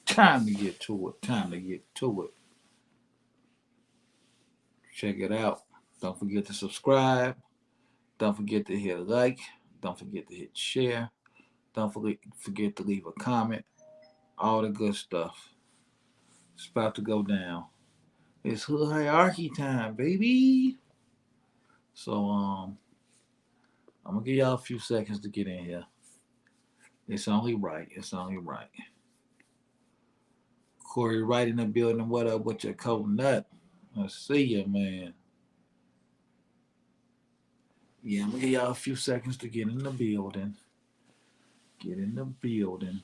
Time to get to it. Time to get to it. Check it out. Don't forget to subscribe. Don't forget to hit like. Don't forget to hit share. Don't forget to leave a comment. All the good stuff. It's about to go down. It's hood hierarchy time, baby. So I'm gonna give y'all a few seconds to get in here. It's only right. It's only right. Corey right in the building. What up with your coconut? I see you, man. Yeah, I'm gonna give y'all a few seconds to get in the building. Get in the building.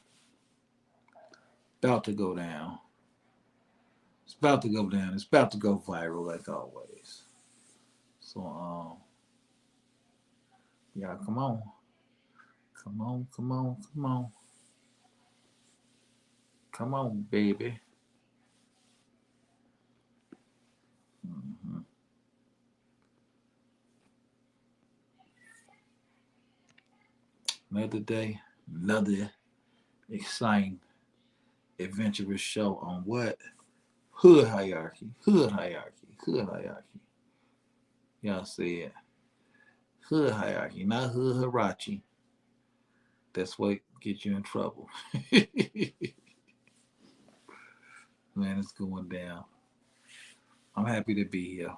About to go down. It's about to go down. It's about to go viral like always. So yeah, come on. Come on, come on, come on. Come on, baby. hmm Another day, another exciting, adventurous show on what? Hood hierarchy. Hood hierarchy. Hood hierarchy. Y'all see it. Hood hierarchy, not hood hierarchy. That's what gets you in trouble. Man, it's going down. I'm happy to be here.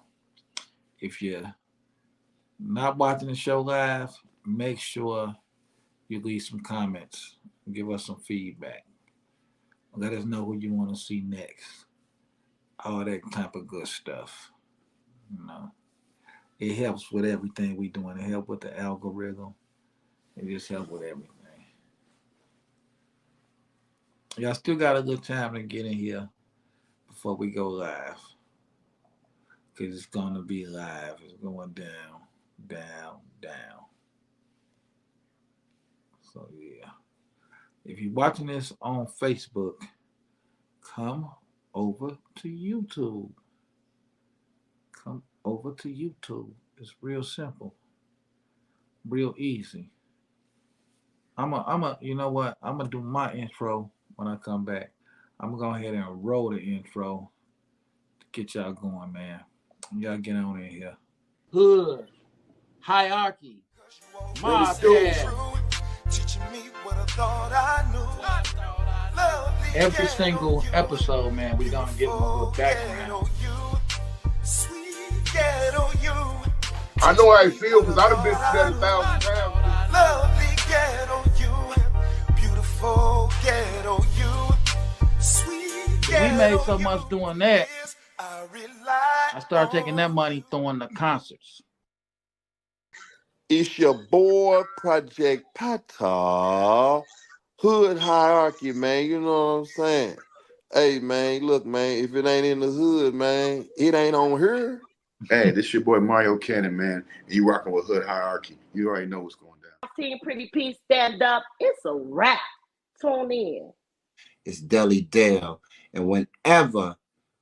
If you're not watching the show live, make sure you leave some comments. Give us some feedback. Let us know who you want to see next. All that type of good stuff. You know, it helps with everything we doing. It helps with the algorithm. It just helps with everything. Y'all still got a little time to get in here before we go live. Because it's going to be live. It's going down, down, down. So, yeah. If you're watching this on Facebook, come over to YouTube. Come over to YouTube. It's real simple, real easy. You know what? I'm gonna do my intro when I come back. I'm gonna go ahead and roll the intro to get y'all going, man. Y'all get on in here. Hood, hierarchy, mob every single episode, man, we gonna give them a little background. I know how I feel because I've been through that 1,000 times. Lovely ghetto you, beautiful ghetto you, sweet ghetto. We made so much doing that. I started taking that money throwing the concerts. It's your boy Project Pata. Hood hierarchy, man. You know what I'm saying? Hey, man, look, man, if it ain't in the hood, man, it ain't on here. Hey, this your boy Mario Cannon, man. And you rocking with Hood Hierarchy. You already know what's going down. Team Pretty P stand up. It's a wrap. Tune in. It's Deli Dale. And whenever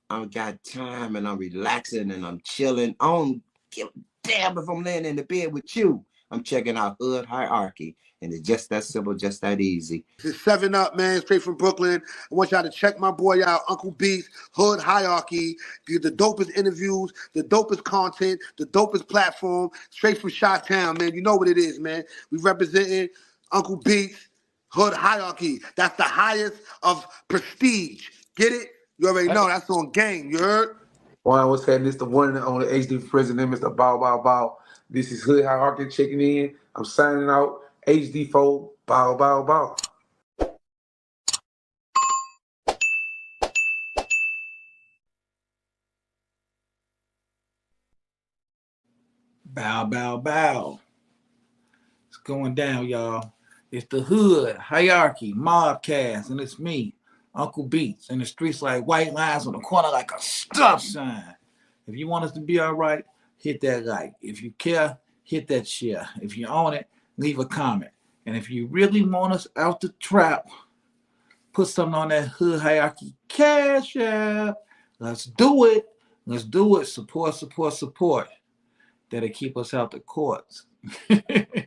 I got time and I'm relaxing and I'm chilling, I don't give a damn if I'm laying in the bed with you. I'm checking out Hood Hierarchy. And it's just that simple, just that easy. This is 7 Up, man, straight from Brooklyn. I want y'all to check my boy out, Uncle Beats, Hood Hierarchy. Get the dopest interviews, the dopest content, the dopest platform, straight from Chi-Town, man. You know what it is, man. We representing Uncle Beats, Hood Hierarchy. That's the highest of prestige. Get it? You already know. That's on game. You heard? One was saying this the one and only HD president, Mr. Bow Bow Bow. This is Hood Hierarchy checking in. I'm signing out. HD4, bow, bow, bow. Bow, bow, bow. It's going down, y'all. It's the Hood Hierarchy Mobcast, and it's me, Uncle Beats, in the streets like white lines on the corner like a stop sign. If you want us to be all right, hit that like. If you care, hit that share. If you own it, leave a comment. And if you really want us out the trap, put something on that Hood Hierarchy Cash App. Let's do it. Let's do it. Support, support, support. That'll keep us out the courts. Hey,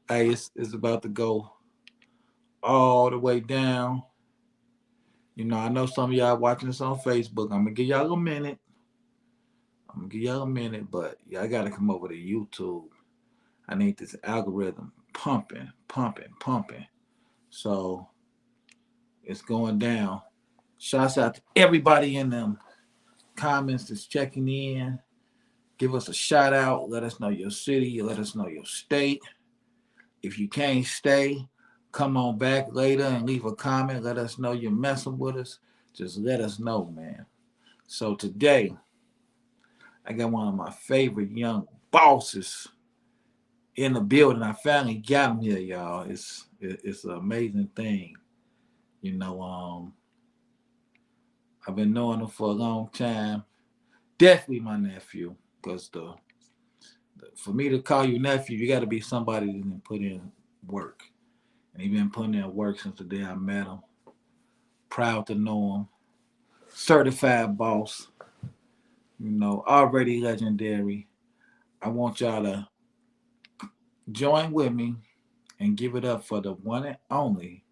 it's about to go all the way down. You know, I know some of y'all watching this on Facebook. I'm gonna give y'all a minute. But y'all gotta come over to YouTube. I need this algorithm pumping, pumping, pumping. So it's going down. Shouts out to everybody in them comments that's checking in. Give us a shout out. Let us know your city. Let us know your state. If you can't stay, come on back later and leave a comment. Let us know you're messing with us. Just let us know, man. So today, I got one of my favorite young bosses in the building. I finally got him here, y'all. It's an amazing thing. You know, I've been knowing him for a long time. Definitely my nephew, because for me to call you nephew, you got to be somebody that can put in work. And he been putting in work since the day I met him. Proud to know him. Certified boss. You know, already legendary. I want y'all to join with me and give it up for the one and only,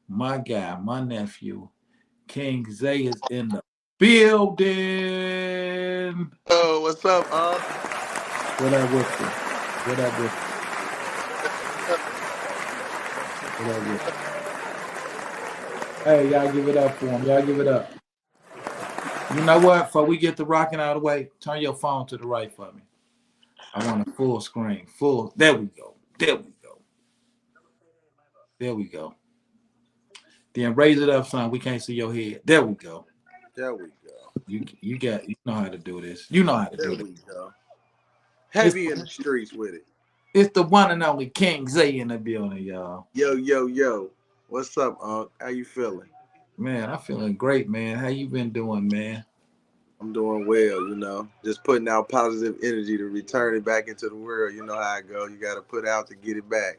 my guy, my nephew, King Zay is in the building. Oh, what's up, What up with you? What up with you? What up with you? Hey, y'all give it up for him. Y'all give it up. You know what? Before we get the rocking out of the way, turn your phone to the right for me. I want a full screen. Full. There we go. There we go. There we go. Then raise it up, son. We can't see your head. There we go. There we go. You know how to do this. You know how to There do this. we go. It's, Heavy in the streets with it. it's the one and only King Zay in the building, y'all. Yo, yo, yo. What's up, Unc? How you feeling? Man, I'm feeling great, man. How you been doing, man? I'm doing well, you know. Just putting out positive energy to return it back into the world. You know how it go. You got to put out to get it back.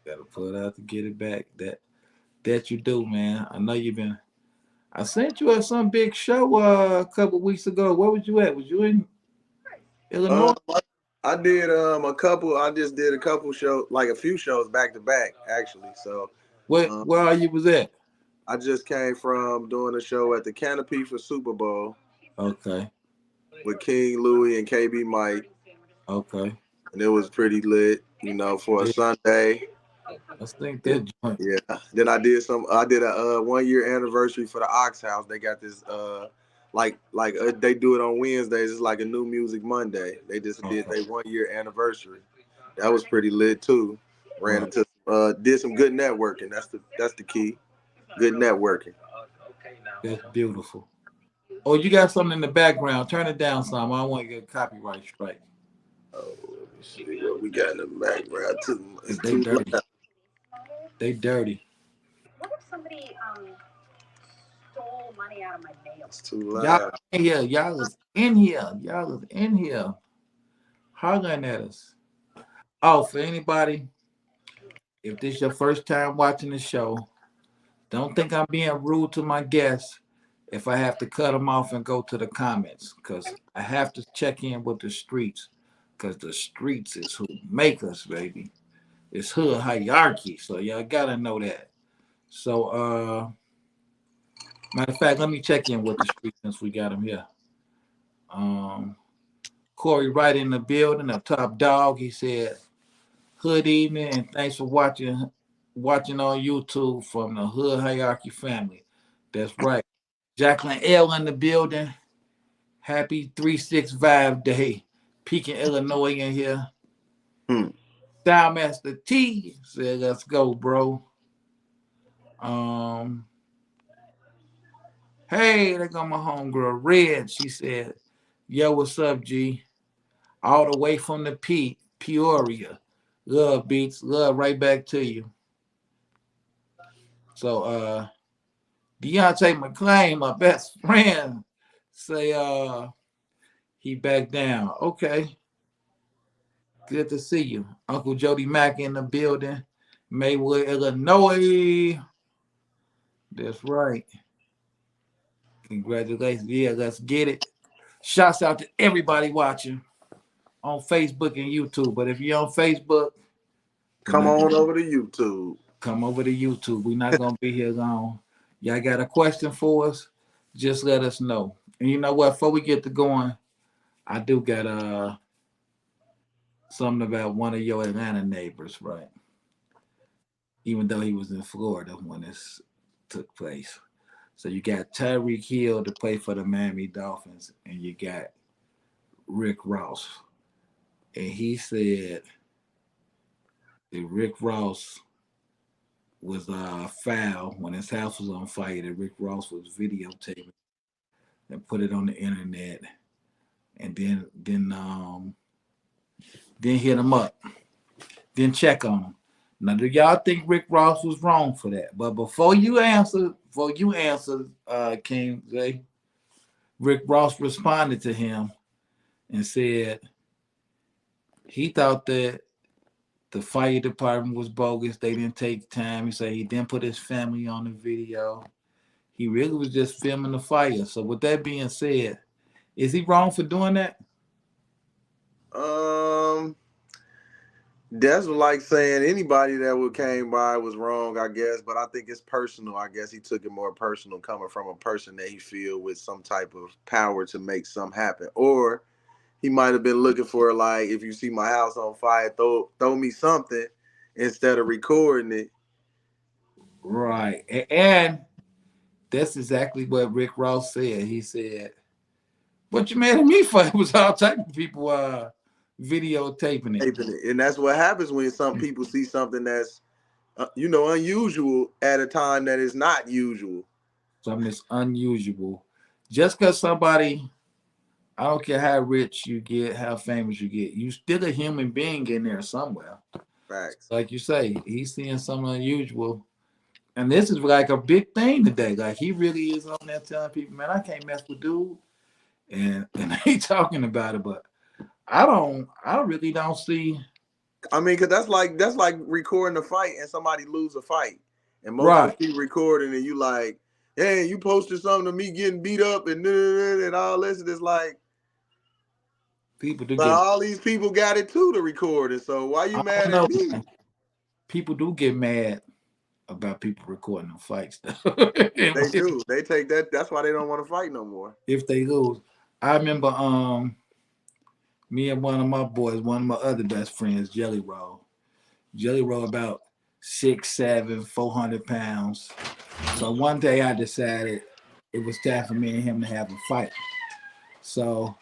Gotta put out to get it back. That you do, man. I know you've been. I sent you at some big show a couple weeks ago. Where was you at? Was you in Illinois? I did a couple. I just did a couple shows, like a few shows back to back, actually. So Where are you was at? I just came from doing a show at the Canopy for Super Bowl Okay. with King Louie and KB Mike, Okay. and it was pretty lit, you know, for a Sunday. Let's think that joint. Yeah. Then I did a 1 year anniversary for the Ox House. They got this they do it on Wednesdays. It's like a new music Monday. They just did their 1 year anniversary. That was pretty lit too. Ran into did some good networking. That's the key. Good networking. That's beautiful. Oh, you got something in the background. Turn it down some. I don't want to get a copyright strike. Oh, let me see what we got in the background too. It's They too dirty. loud. They dirty. What if somebody stole money out of my mail? It's too Y'all loud. in here. Y'all is in here. Y'all is in here. Hollering at us. Oh, for anybody, if this is your first time watching the show, don't think I'm being rude to my guests if I have to cut them off and go to the comments, because I have to check in with the streets, because the streets is who make us, baby. It's hood hierarchy, so y'all gotta know that. So, matter of fact, let me check in with the streets since we got them here. Corey right in the building, a top dog. He said, "Hood evening, and thanks for watching on YouTube from the Hood Hierarchy family." That's right. Jacqueline L in the building. Happy 365 day. Pekin, Illinois in here. Hmm. Stylemaster T said, "Let's go, bro." Hey, there go my homegirl Red. She said, "Yo, what's up, G? All the way from the Peoria. Love beats, love right back to you." So Deontay McClain, my best friend, say he back down. Okay. Good to see you. Uncle Jody Mack in the building. Maywood, Illinois. That's right. Congratulations. Yeah, let's get it. Shouts out to everybody watching on Facebook and YouTube. But if you're on Facebook, Come on over to YouTube. come over to YouTube. We're not gonna be here long. Y'all got a question for us? Just let us know. And you know what? Before we get to going, I do got something about one of your Atlanta neighbors, right? Even though he was in Florida when this took place. So you got Tyreek Hill to play for the Miami Dolphins, and you got Rick Ross. And he said that Rick Ross was foul when his house was on fire, that Rick Ross was videotaping and put it on the internet, and then hit him up, then check on him. Now, do y'all think Rick Ross was wrong for that? But before you answer, King Zay, Rick Ross responded to him and said he thought that the fire department was bogus. They didn't take time. He said he didn't put his family on the video. He really was just filming the fire. So with that being said, is he wrong for doing that? That's like saying anybody that came by was wrong, I guess. But I think it's personal. I guess he took it more personal, coming from a person that he feel with some type of power to make something happen. Or he might have been looking for, like, if you see my house on fire, throw me something instead of recording it. Right. And that's exactly what Rick Ross said. He said, "What you mad at me for?" It was all type of people videotaping it. And that's what happens when some people see something that's, unusual at a time that is not usual. Something that's unusual. Just because somebody, I don't care how rich you get, how famous you get, you still a human being in there somewhere. Facts. Like you say, he's seeing something unusual. And this is like a big thing today. Like he really is on there telling people, man, I can't mess with dude. And he talking about it, but I really don't see. I mean, because that's like recording a fight and somebody lose a fight. And most Right. of people recording and you like, hey, you posted something of me getting beat up and all this. And it's like, People do but get. all these people got it too to record it. So why you I mad don't at know. me? People do get mad about people recording them fights. They do. They take that. That's why they don't want to fight no more. If they lose. I remember me and one of my boys, one of my other best friends, Jelly Roll. Jelly Roll about 6'7", 400 pounds. So one day I decided it was time for me and him to have a fight. So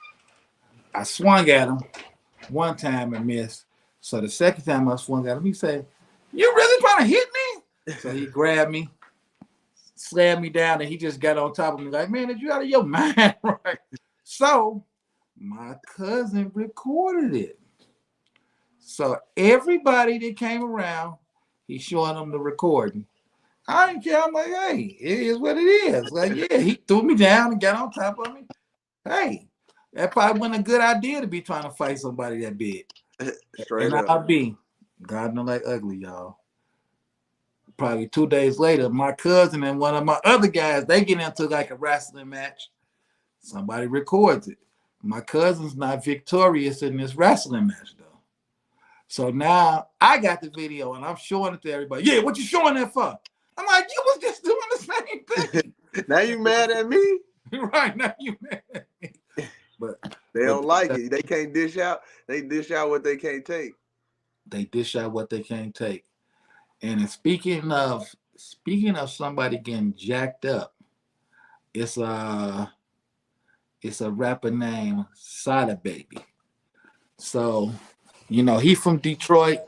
I swung at him one time and missed. So the second time I swung at him, he said, "You really trying to hit me?" So he grabbed me, slammed me down, and he just got on top of me like, "Man, are you out of your mind?" Right? So my cousin recorded it. So everybody that came around, he's showing them the recording. I didn't care. I'm like, hey, it is what it is. Like, yeah, he threw me down and got on top of me. Hey, that probably wasn't a good idea to be trying to fight somebody that big. Straight and up. I'll be, God don't like ugly, y'all. Probably 2 days later, my cousin and one of my other guys, they get into like a wrestling match. Somebody records it. My cousin's not victorious in this wrestling match, though. So now I got the video and I'm showing it to everybody. Yeah, what you showing that for? I'm like, you was just doing the same thing. Now you mad at me? Right, now you mad at me. But they don't like it. They can't dish out. They dish out what they can't take. They dish out what they can't take. And speaking of somebody getting jacked up, it's a rapper named Sada Baby. So, he from Detroit.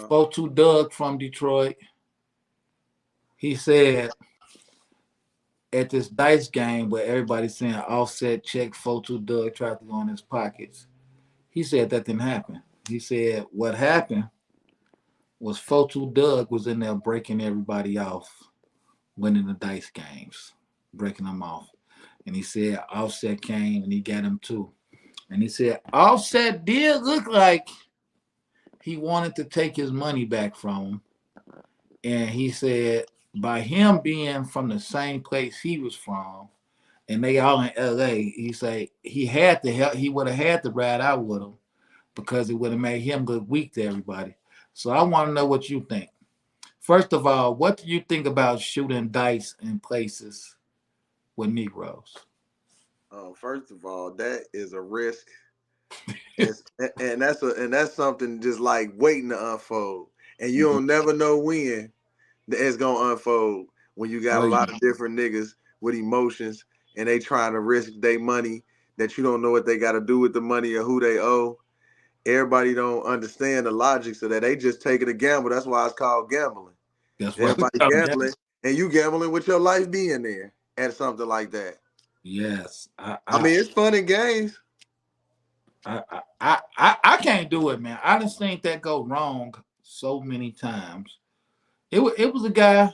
Spoke to Dugg from Detroit. He said at this dice game where everybody's saying Offset check Photo Dugg tried to go in his pockets. He said that didn't happen. He said what happened was Photo Dugg was in there breaking everybody off, winning the dice games, breaking them off. And he said Offset came and he got him too. And he said Offset did look like he wanted to take his money back from him. And he said by him being from the same place he was from, and they all in LA, he said he had to help. He would have had to ride out with him because it would have made him look weak to everybody. So I want to know what you think. First of all, what do you think about shooting dice in places with Negroes? First of all, that is a risk, and that's something just like waiting to unfold, and you don't never know when it's gonna unfold. When you got Oh a yeah, lot of different niggas with emotions, and they trying to risk their money that you don't know what they got to do with the money or who they owe. Everybody don't understand the logic, so that they just taking a gamble. That's why it's called gambling. that's what Everybody gambling, and you gambling with your life being there and something like that. Yes, I mean, it's fun and games. I can't do it, man. I just think that go wrong so many times. It was a guy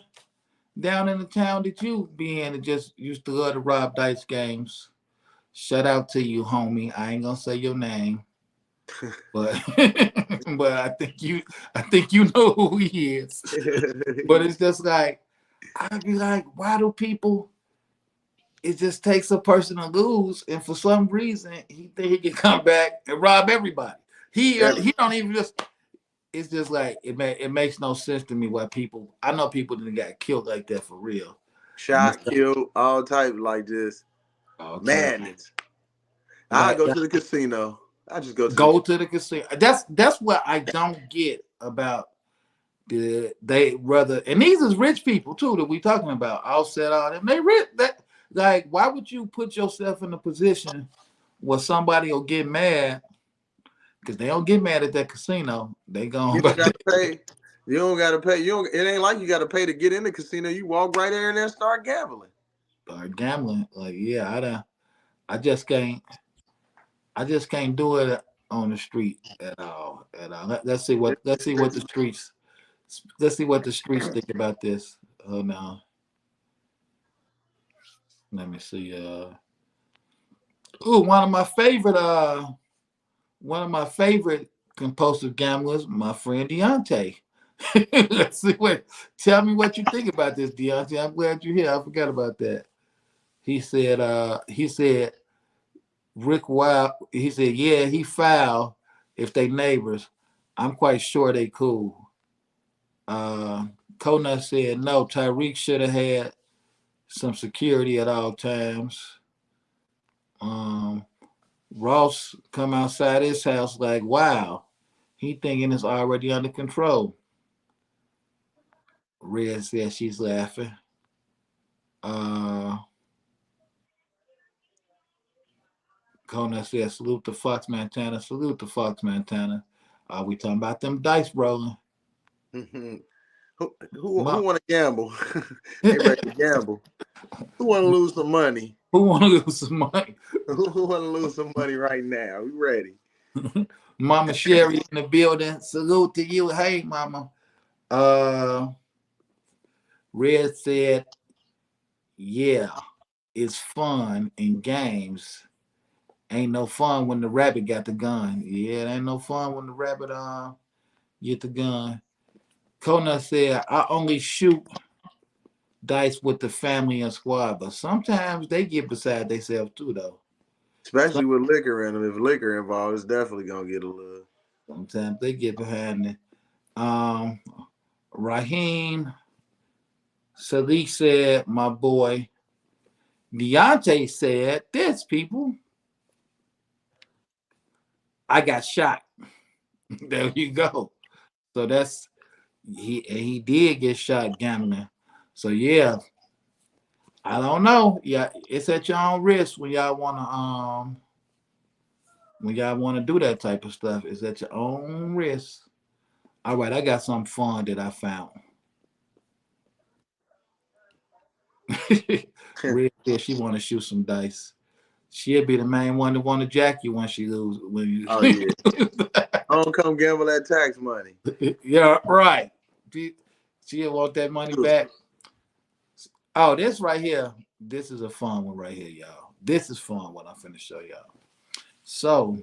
down in the town that you be in that just used to love to rob dice games. Shout out to you, homie. I ain't gonna say your name, but but I think you know who he is. But it's just like I'd be like, why do people? It just takes a person to lose, and for some reason, he think he can come back and rob everybody. He don't even just. It's just like it makes no sense to me why people. I know people that got killed like that for real, and it's Shot, killed, all type like this all type madness. I like go to the casino. I just go to the go to the casino. That's what I don't get about they rather, and these is rich people too that we talking about. Offset all them. They rich. That like why would you put yourself in a position where somebody will get mad because they don't get mad at that casino. They go You don't about gotta pay. You don't gotta pay. You don't. It ain't like you gotta pay to get in the casino. You walk right there and then start gambling. start gambling. Like yeah, I just can't. I just can't do it on the street at all. At all. Let's see what the streets. Let's see what the streets think about this. Oh no. Let me see. Oh, one of my favorite compulsive gamblers, my friend Deontay. Let's see what. Tell me what you think about this, Deontay. I'm glad you're here. I forgot about that. He said Rick Wild. He said, yeah, he foul if they neighbors. I'm quite sure they cool. Uh, Kona said no. Tyreek should have had some security at all times. Um, Ross come outside his house like, wow, he thinking it's already under control. Red said she's laughing. Uh, Kona said, salute to Fox Montana. Salute to Fox Montana. We talking about them dice rolling. Who Ma- want to gamble? They ready to gamble. Who want to lose some money? Who want to lose some money? Who want to lose some money right now? We ready. Mama Sherry in the building. Salute to you. Hey, Mama. Uh, Red said, yeah, it's fun in games. Ain't no fun when the rabbit got the gun. Yeah, it ain't no fun when the rabbit get the gun. Kona said, I only shoot dice with the family and squad, but sometimes they get beside themselves too, though. Especially with liquor in them. If liquor involved, it's definitely gonna get a little. Sometimes they get behind it. Um, Raheem Sadiq said, my boy. Deontay said, this people, I got shot. There you go. So that's he did get shot gambling. So yeah, I don't know. Yeah, it's at your own risk when y'all wanna do that type of stuff. It's at your own risk. All right, I got something fun that I found. Red said she want to shoot some dice. She'll be the main one that want to jack you when she lose. When Oh you, yeah. Don't come gamble that tax money. yeah, right. She'll want that money back. Oh, this right here. This is a fun one right here, y'all. This is fun. What I'm finna show y'all. So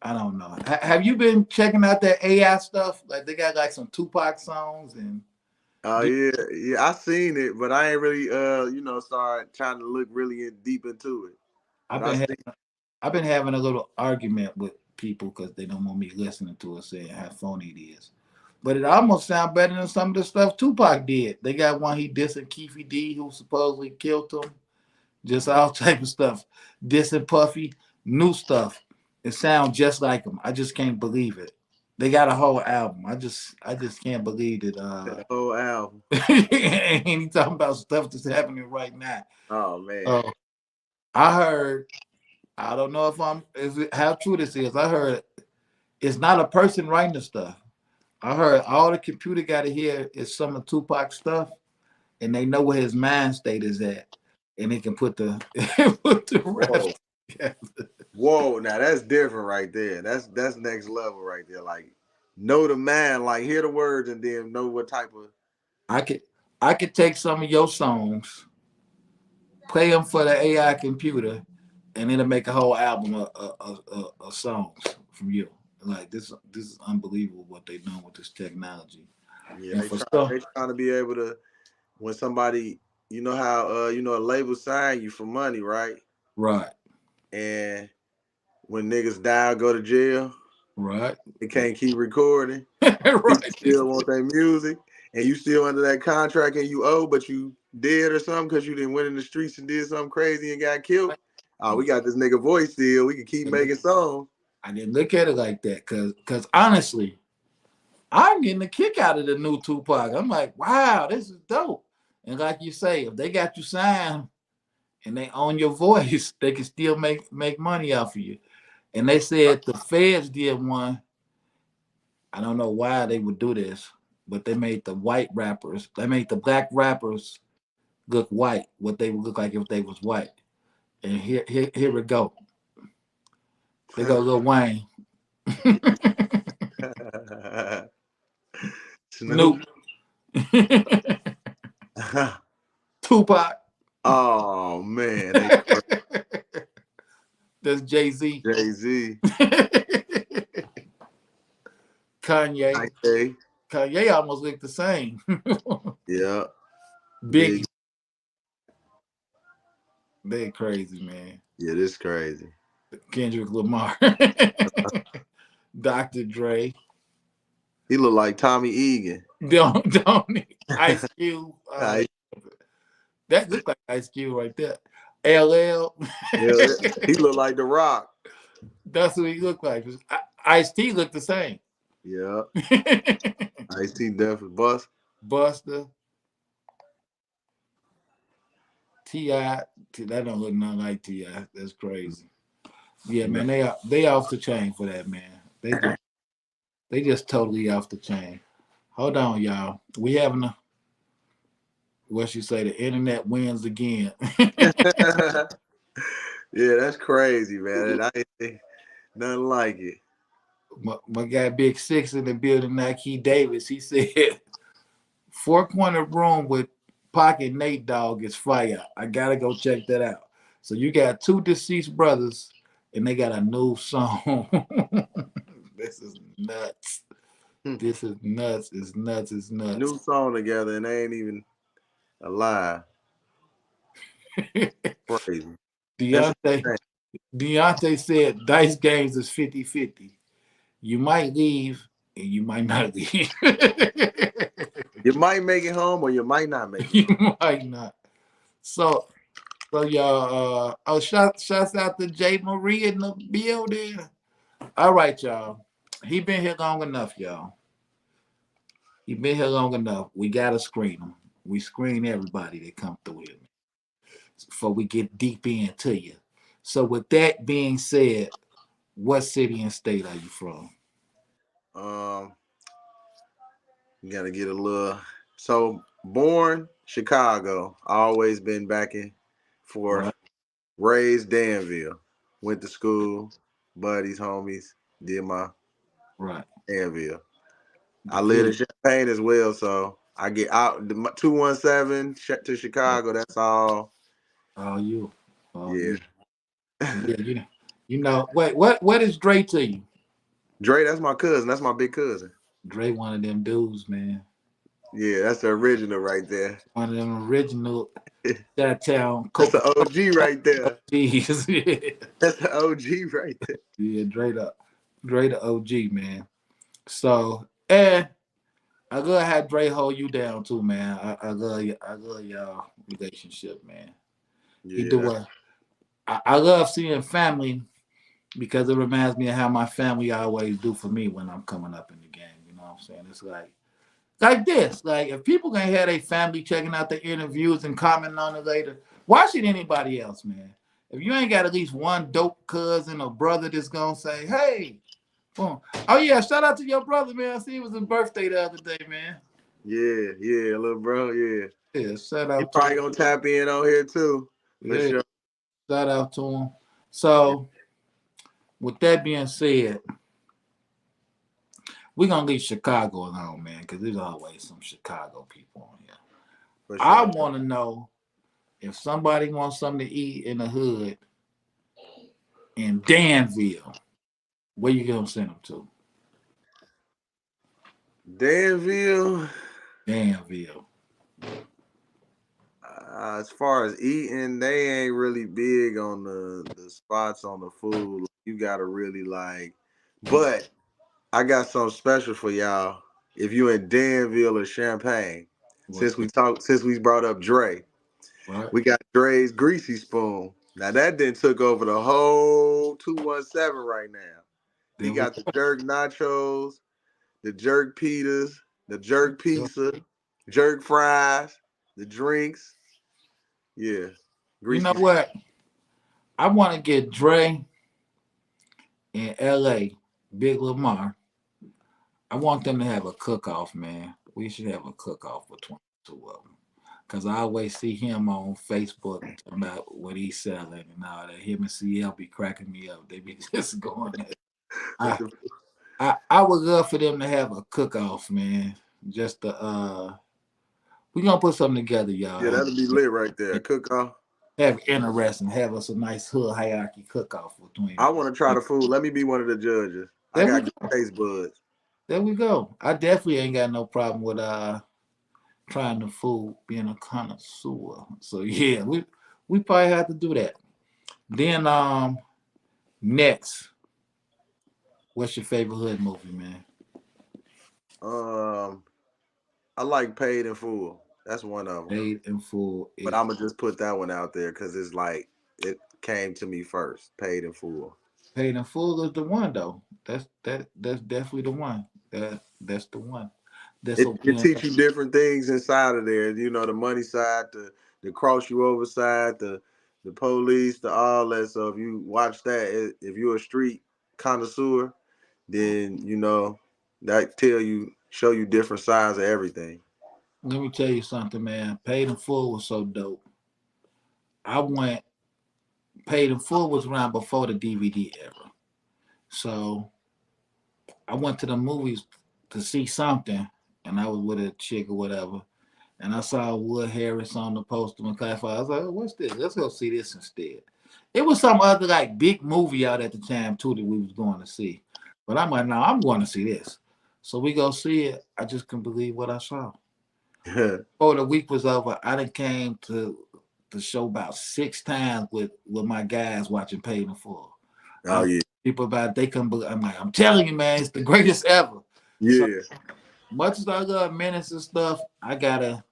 I don't know. Have you been checking out that AI stuff? Like they got like some Tupac songs and. Oh yeah. I seen it, but I ain't really start trying to look really deep into it. I've But I been see. I've been having a little argument with people because they don't want me listening to it, saying how phony it is. But it almost sounds better than some of the stuff Tupac did. They got one he dissing Keefy D, who supposedly killed him. Just all type of stuff. Dissing Puffy, new stuff. It sounds just like him. I just can't believe it. They got a whole album. I just can't believe it. The whole album. And he talking about stuff that's happening right now. Oh man. I heard. I don't know if how true this is. I heard it's not a person writing the stuff. I heard all the computer got to hear is some of Tupac's stuff, and they know where his mind state is at, and they can put the rap. Whoa, now that's different right there. That's next level right there. Like know the man, like hear the words and then know what type of. I could take some of your songs, play them for the AI computer, and it'll make a whole album of songs from you. Like this is unbelievable what they're doing with this technology. Yeah, they trying to be able to when somebody, you know how a label sign you for money, right? Right. And when niggas die or go to jail, right, they can't keep recording. right. Still want their music, and you still under that contract and you owe, but you dead or something because you didn't went in the streets and did something crazy and got killed. Oh, we got this nigga voice still. We can keep making songs. I didn't look at it like that because honestly, I'm getting a kick out of the new Tupac. I'm like, wow, this is dope. And like you say, if they got you signed and they own your voice, they can still make money off of you. And they said the feds did one. I don't know why they would do this, but they made the white rappers, they made the black rappers look white, what they would look like if they was white. And here we go. They go Lil Wayne. Snoop. Tupac. Oh man. That's Jay-Z. Kanye. Kanye almost looked the same. Yeah. Biggie. They crazy, man. Yeah, this crazy. Kendrick Lamar. Dr. Dre. He look like Tommy Egan. Don't Ice Cube. That look like Ice Cube right there. LL. Yeah, he look like The Rock. That's what he looked like. Ice-T looked the same. Yeah. Ice-T definitely Buster. T.I. That don't look nothing like T.I. That's crazy. Yeah, man, they off the chain for that, man. They just totally off the chain. Hold on, y'all. We having what you say, the internet wins again. Yeah, that's crazy, man. I ain't think nothing like it. My guy Big Six in the building, Nike Davis, he said 4-corner room with Pocket Nate Dogg is fire. I gotta go check that out. So you got 2 deceased brothers and they got a new song. This is nuts. This is nuts. It's nuts. It's nuts. New song together and they ain't even alive. Crazy. Deontay said dice games is 50-50. You might leave and you might not leave. You might make it home or you might not make it. You might not. So y'all, shouts out to Jay Marie in the building. All right, y'all. He been here long enough, y'all. He been here long enough. We gotta screen him. We screen everybody that come through here before we get deep into you. So with that being said, what city and state are you from? You gotta get a little. So born Chicago, always been backing for. Right. Raised Danville, went to school, buddies, homies, did my Danville. I live in Champaign as well, so I get out the 217 to Chicago. That's all. All you. Yeah. Yeah, you know. Wait, what is Dre to you? Dre, that's my cousin. That's my big cousin. Dre, one of them dudes, man. Yeah, that's the original right there. One of them original that town. That's the OG right there. OGs. Yeah. That's the OG right there. Yeah, Dre the OG, man. So, and I love how Dre hold you down too, man. I love y'all relationship, man. He Yeah, do what I love seeing family because it reminds me of how my family always do for me when I'm coming up in the game. You know what I'm saying? It's like this. Like if people can have their family checking out the interviews and commenting on it later, why should anybody else, man? If you ain't got at least one dope cousin or brother that's gonna say, hey, boom. Oh yeah, shout out to your brother, man. I see it was his birthday the other day, man. yeah, little bro, yeah. Yeah, shout He out to probably gonna tap in on here too, for yeah, sure. shout out to him. So with that being said, we're gonna leave Chicago alone, man, because there's always some Chicago people on here. For I sure. wanna know if somebody wants something to eat in the hood in Danville, where you gonna send them to? Danville, Danville. as far as eating, they ain't really big on the spots on the food. You gotta really like, but I got something special for y'all. If you in Danville or Champaign, What's that? since we brought up Dre, Right? we got Dre's Greasy Spoon. Now that then took over the whole 217 right now. He There we got the jerk nachos, the jerk pitas, the jerk go. pizza, jerk fries, the drinks. Yeah, You know Greasy. what? I want to get Dre in L.A. Big Lamar. I want them to have a cook-off, man. We should have a cook-off between the two of them. Cause I always see him on Facebook talking about what he's selling and all that. Him and CL be cracking me up. They be just going. With I the, I would love for them to have a cook-off, man. Just to we gonna put something together, y'all. yeah, that'll be lit right there. Cook off. Have interesting. Have us a nice hood hierarchy cook-off between. I want to try the food. Let me be one of the judges. I There we got good go. taste buds. There we go. I definitely ain't got no problem with trying the food, being a connoisseur. So yeah, we probably have to do that. Then next, what's your favorite hood movie, man? Um, I like Paid in Full. That's one of them. Paid in Full But is I'm gonna just put that one out there because it's like it came to me first. Paid in Full. Paid in Full is the one though. That's definitely the one. That's the one. That's It what it teach you different things inside of there. You know, the money side, the cross you over side, the police, the all that. So if you watch that, if you're a street connoisseur, then you know that show you different sides of everything. let me tell you something, man. Paid in Full was so dope. I went Paid in Full was around before the DVD era. So I went to the movies to see something and I was with a chick or whatever. And I saw Wood Harris on the poster and classified. I was like, oh, what's this? Let's go see this instead. It was some other like big movie out at the time too that we was going to see. But I'm like, no, I'm going to see this. So we go see it. I just couldn't believe what I saw. Oh, the week was over. I done came to the show about 6 times with my guys watching Paid in Full. Oh yeah, People about they couldn't believe. I'm like, I'm telling you, man, it's the greatest ever. So yeah. much as I love Menace and stuff, I gotta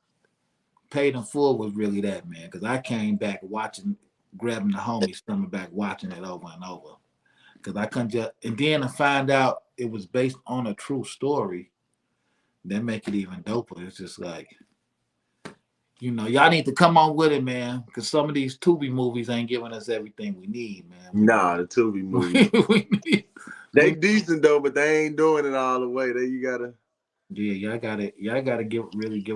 Paid in Full was really that, man, because I came back watching, grabbing the homies, coming back watching it over and over. Because I couldn't just, and then to find out it was based on a true story, that make it even doper. It's just like, y'all need to come on with it, man, because some of these Tubi movies ain't giving us everything we need, man. Nah, the Tubi movie. we need, They we, decent though, but they ain't doing it all the way. You gotta. yeah, y'all gotta give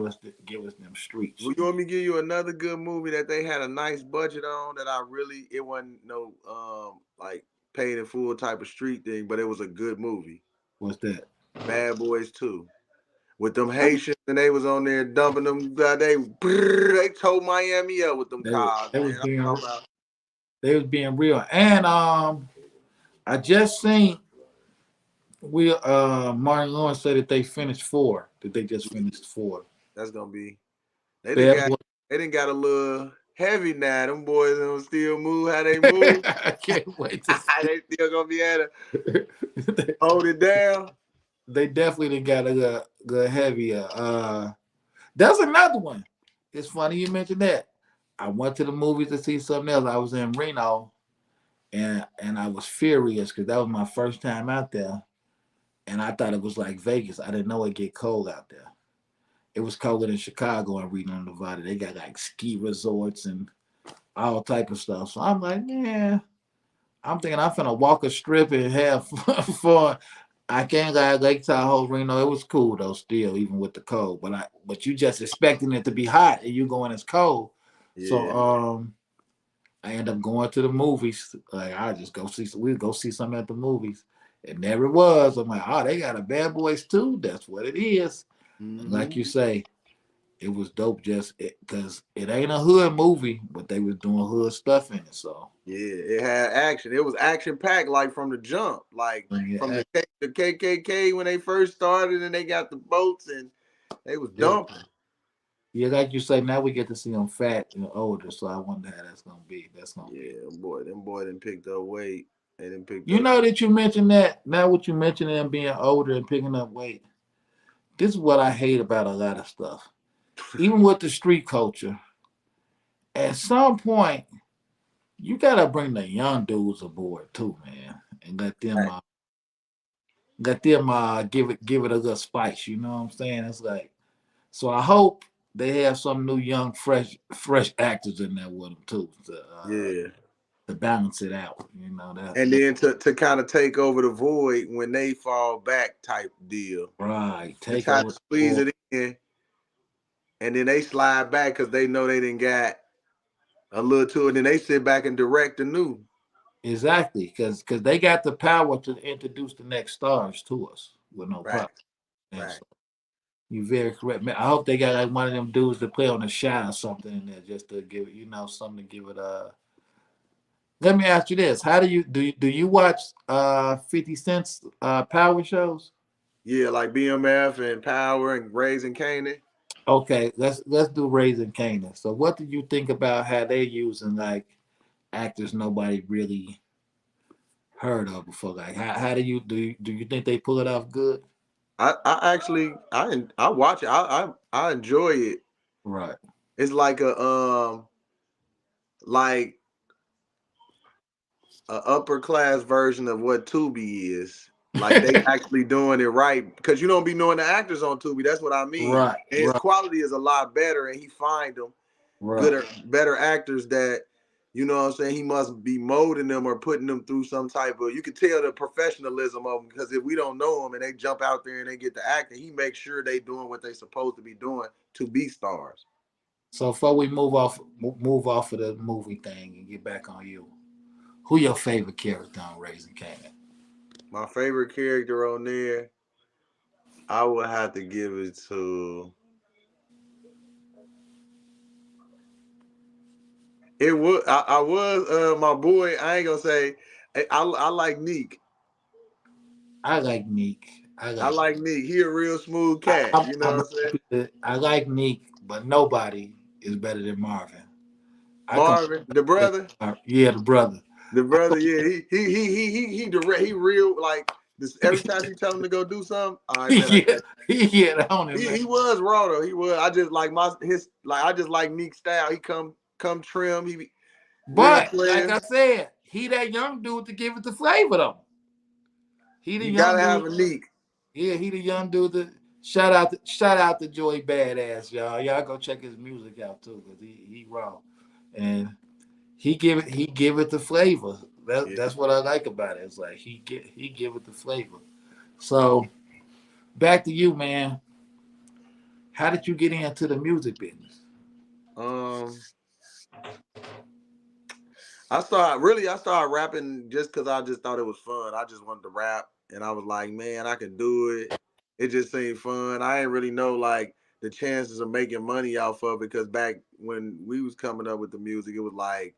us them streets. Well, you want me to give you another good movie that they had a nice budget on that it wasn't no like paid in full type of street thing, but it was a good movie. What's that? Bad Boys 2. With them Haitians and they was on there dumping them. They tore Miami up with them They was, cars, they was man. I'm being talking about. they was being real, and I just seen Martin Lawrence said that they finished 4. That they just finished 4. That's gonna be. They didn't Bad got. boy. They didn't got a little heavy now. Them boys don't still move how they move. I can't wait to see. They still gonna be able to hold it down. They definitely done got a good heavier. That's another one. It's funny you mentioned that. I went to the movies to see something else. I was in Reno, and I was furious because that was my first time out there, and I thought it was like Vegas. I didn't know it get cold out there. It was colder than Chicago and Reno, Nevada. They got like ski resorts and all type of stuff. So I'm like, yeah. I'm thinking I'm finna walk a strip and have fun. I can't lie, Lake Tahoe, Reno. It was cool though, still, even with the cold. But you just expecting it to be hot and you going it's cold. So Yeah. I end up going to the movies. Like I just go see we go see something at the movies. And there it was. I'm like, oh, they got a Bad Boys too. That's what it is. And like Mm-hmm. you say, it was dope just because it ain't a hood movie, but they was doing hood stuff in it. So Yeah, it had action. It was action packed, like from the jump, like from yeah, the KKK when they first started, and they got the boats and they was yeah. dumping. Yeah, like you say, now we get to see them fat and older, so I wonder how that's gonna be. That's gonna be. Yeah, boy, them boy didn't picked up weight. They didn't picked You up. know that you mentioned that. Now, what you mentioned them being older and picking up weight. This is what I hate about a lot of stuff. Even with the street culture, at some point you gotta bring the young dudes aboard too, man, and Right. let them give it a little spice. You know what I'm saying? It's like so. I hope they have some new young fresh actors in there with them too Yeah, to balance it out. You know and that then to kind of take over the void when they fall back type deal. right. To Take try over to the squeeze board. it in, and then they slide back because they know they didn't got a little to it. And then they sit back and direct the new. Exactly, because they got the power to introduce the next stars to us with no Right, problem. And right. so you're very correct, man. I hope they got like one of them dudes to play on the shot or something in there just to give it, something to give it. Let me ask you this: how do you watch 50 Cent's power shows? Yeah, like BMF and Power and Raising Canaan. Okay, let's do Raising Canaan. So, what do you think about how they using like actors nobody really heard of before? Like, how do you think they pull it off good? I actually I watch it. I enjoy it. Right. It's like a upper class version of what Tubi is. Like they actually doing it right because you don't be knowing the actors on Tubi. That's what I mean. Right, And his right, quality is a lot better, and he find them right. gooder, better actors that you know what I'm saying. He must be molding them or putting them through some type of. You can tell the professionalism of them because if we don't know them and they jump out there and they get the acting, he makes sure they doing what they supposed to be doing to be stars. So before we move off of the movie thing and get back on you, who your favorite character on Raising Canaan? My favorite character on there, I would have to give it to. It would. I was my boy. I ain't gonna say. I like Neek. I like Neek. I I like. like Neek. He a real smooth I, cat. I'm, You I'm know what I'm saying? I like Neek, but nobody is better than Marvin. I come. Marvin, the brother, Yeah, the brother. the I brother. Yeah, he direct. He real like this. Every time she tell him to go do something, all right, man. I yeah, got yeah, on it, you. man. He was raw though. He was. I just like I just like Neek's style. He come trim. He be real But like player. I said, he that young dude to give it the flavor though. He the You young gotta have dude. a Neek. Yeah, he the young dude. Shout out to Joey Badass, y'all. Y'all go check his music out too, cause he raw, and he give it the flavor. Yeah. That's what I like about it. It's like he give it the flavor. So back to you, man. How did you get into the music business? Um. I started rapping just because I just thought it was fun. I just wanted to rap and I was like, man, I can do it. It just seemed fun. I didn't really know like the chances of making money off of it because back when we was coming up with the music, it was like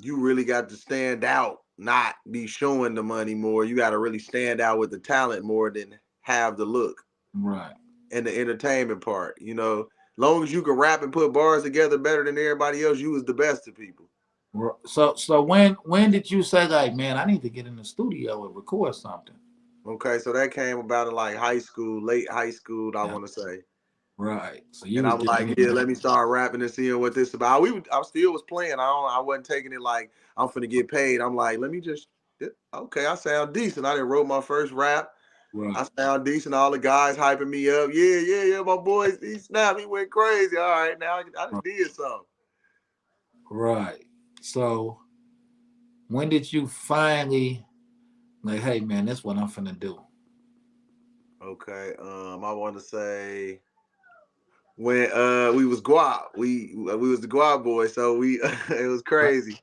you really got to stand out, not be showing the money more. You got to really stand out with the talent more than have the look Right. and the entertainment part. Long as you can rap and put bars together better than everybody else, you was the best to people. So when did you say like, man, I need to get in the studio and record something? Okay, so that came about in like high school, late high school, I Yeah. want to say. Right. So you And was I'm like, doing yeah, it. let me start rapping and seeing what this about. I still was playing. I wasn't taking it like I'm finna get paid. I'm like, let me just, okay, I sound decent. I done wrote my first rap. Right. I sound decent. All the guys hyping me up. Yeah, my boys, he snapped, he went crazy. All right, now I done did something. Right. So when did you finally like, hey man, that's what I'm finna do? Okay, I want to say when we was guap, we was the guap boys, so we it was Right. crazy.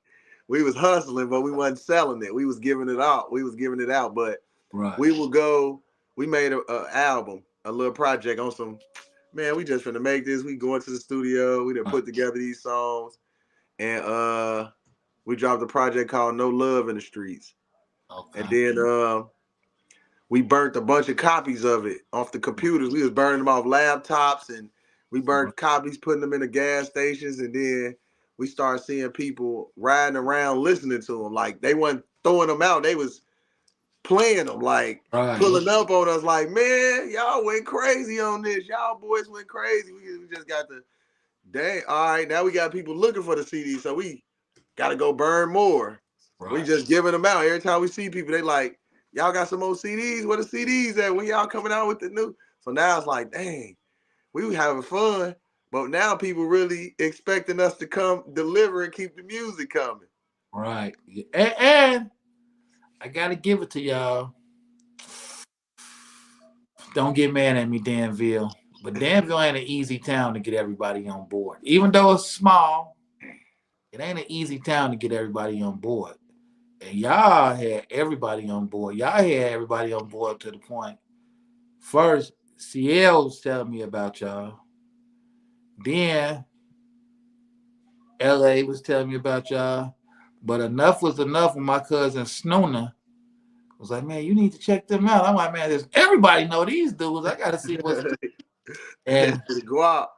We was hustling, but we wasn't selling it. We was giving it out. We was giving it out, but Right. we would go. We made a album, a little project on some. Man, we just finna make this. We going to the studio. We done Right. put together these songs, and we dropped a project called No Love in the Streets, and Okay. then we burnt a bunch of copies of it off the computers. We was burning them off laptops, and we Right. burnt copies, putting them in the gas stations, and then we started seeing people riding around listening to them. Like they wasn't throwing them out; they was playing them, like Right. pulling up on us. Like, man, y'all went crazy on this. Y'all boys went crazy. We just got the dang. All right, now we got people looking for the CDs, so we got to go burn more. We Right. just giving them out every time we see people. They like, y'all got some more CDs? Where the CDs at? When y'all coming out with the new? So now it's like, dang, we were having fun, but now people really expecting us to come deliver and keep the music coming. Right. And I gotta give it to y'all. Don't get mad at me, Danville. But Danville ain't an easy town to get everybody on board. Even though it's small, it ain't an easy town to get everybody on board. And y'all had everybody on board. Y'all had everybody on board to the point. First, CL was telling me about y'all. Then LA was telling me about y'all. But enough was enough when my cousin Snooner was like, man, you need to check them out. I'm like, man, there's everybody know these dudes. I gotta see what's and Go out.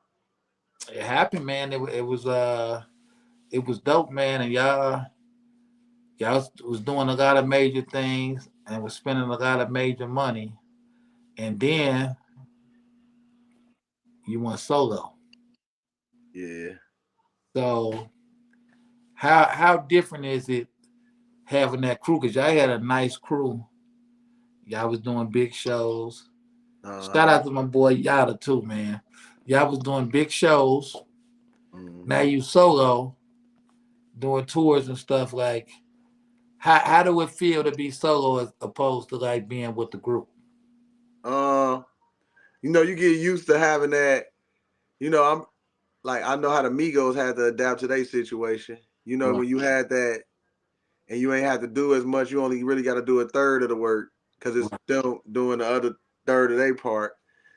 it happened, man. It was dope, man. And y'all was doing a lot of major things and was spending a lot of major money. And then you went solo. Yeah. So how different is it having that crew? Cause y'all had a nice crew. Y'all was doing big shows. Shout Uh-huh. out to my boy Yada too, man. Y'all was doing big shows. Now Mm-hmm. you solo doing tours and stuff. Like how do it feel to be solo as opposed to like being with the group? Uh, you get used to having that. I'm like, I know how the Migos had to adapt to their situation. Right, When you had that and you ain't have to do as much, you only really got to do a third of the work because it's right, still doing the other third of their part.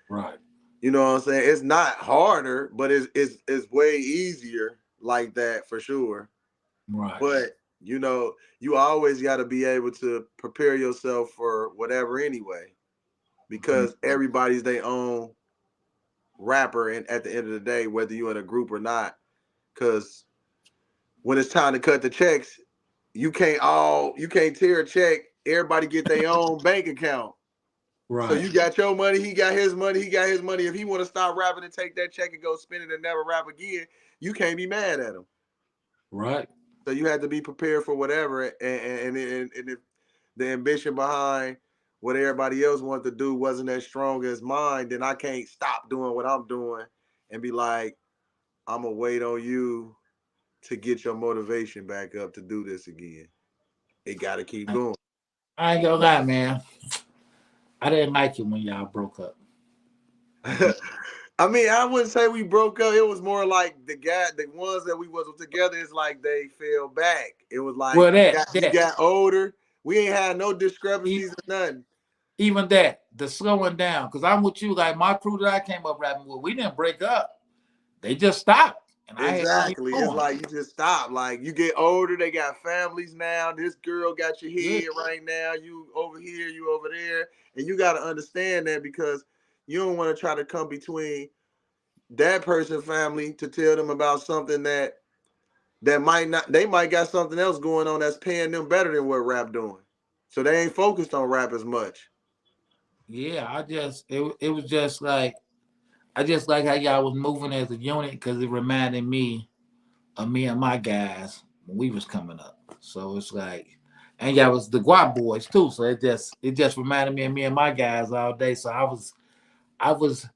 right, You know what I'm saying? It's not harder, but it's way easier like that for sure. right. But you always got to be able to prepare yourself for whatever anyway, Mhm. because everybody's their own rapper, and at the end of the day, whether you're in a group or not, because when it's time to cut the checks, you can't tear a check. Everybody get their own bank account. So Right, you got your money, he got his money, he got his money. If he want to stop rapping and take that check and go spend it and never rap again, you can't be mad at him. right. So you have to be prepared for whatever. And if the ambition behind what everybody else wants to do wasn't as strong as mine, then I can't stop doing what I'm doing and be like, I'm gonna wait on you to get your motivation back up to do this again. It got to keep going. I ain't gonna lie, man. I didn't like it when y'all broke up. I did. I mean, I wouldn't say we broke up. It was more like the ones that we was together. It's like they fell back. It was like Well, you that got you that got older. We ain't had no e- discrepancies or nothing. even that the slowing down. Because I'm with you. Like my crew that I came up rapping with, we didn't break up. They just stopped, and I had to keep Exactly. It's going. like you just stop. Like you get older, they got families now. This girl got your Yeah, head right now. You over here, you over there, and you got to understand that because you don't want to try to come between that person's family to tell them about something that might not. They might got something else going on that's paying them better than what rap doing. So they ain't focused on rap as much. Yeah, it was just like I just like how y'all was moving as a unit because it reminded me of me and my guys when we was coming up. So it's like, and y'all was the Guap boys too. So it just reminded me of me and my guys all day. So I was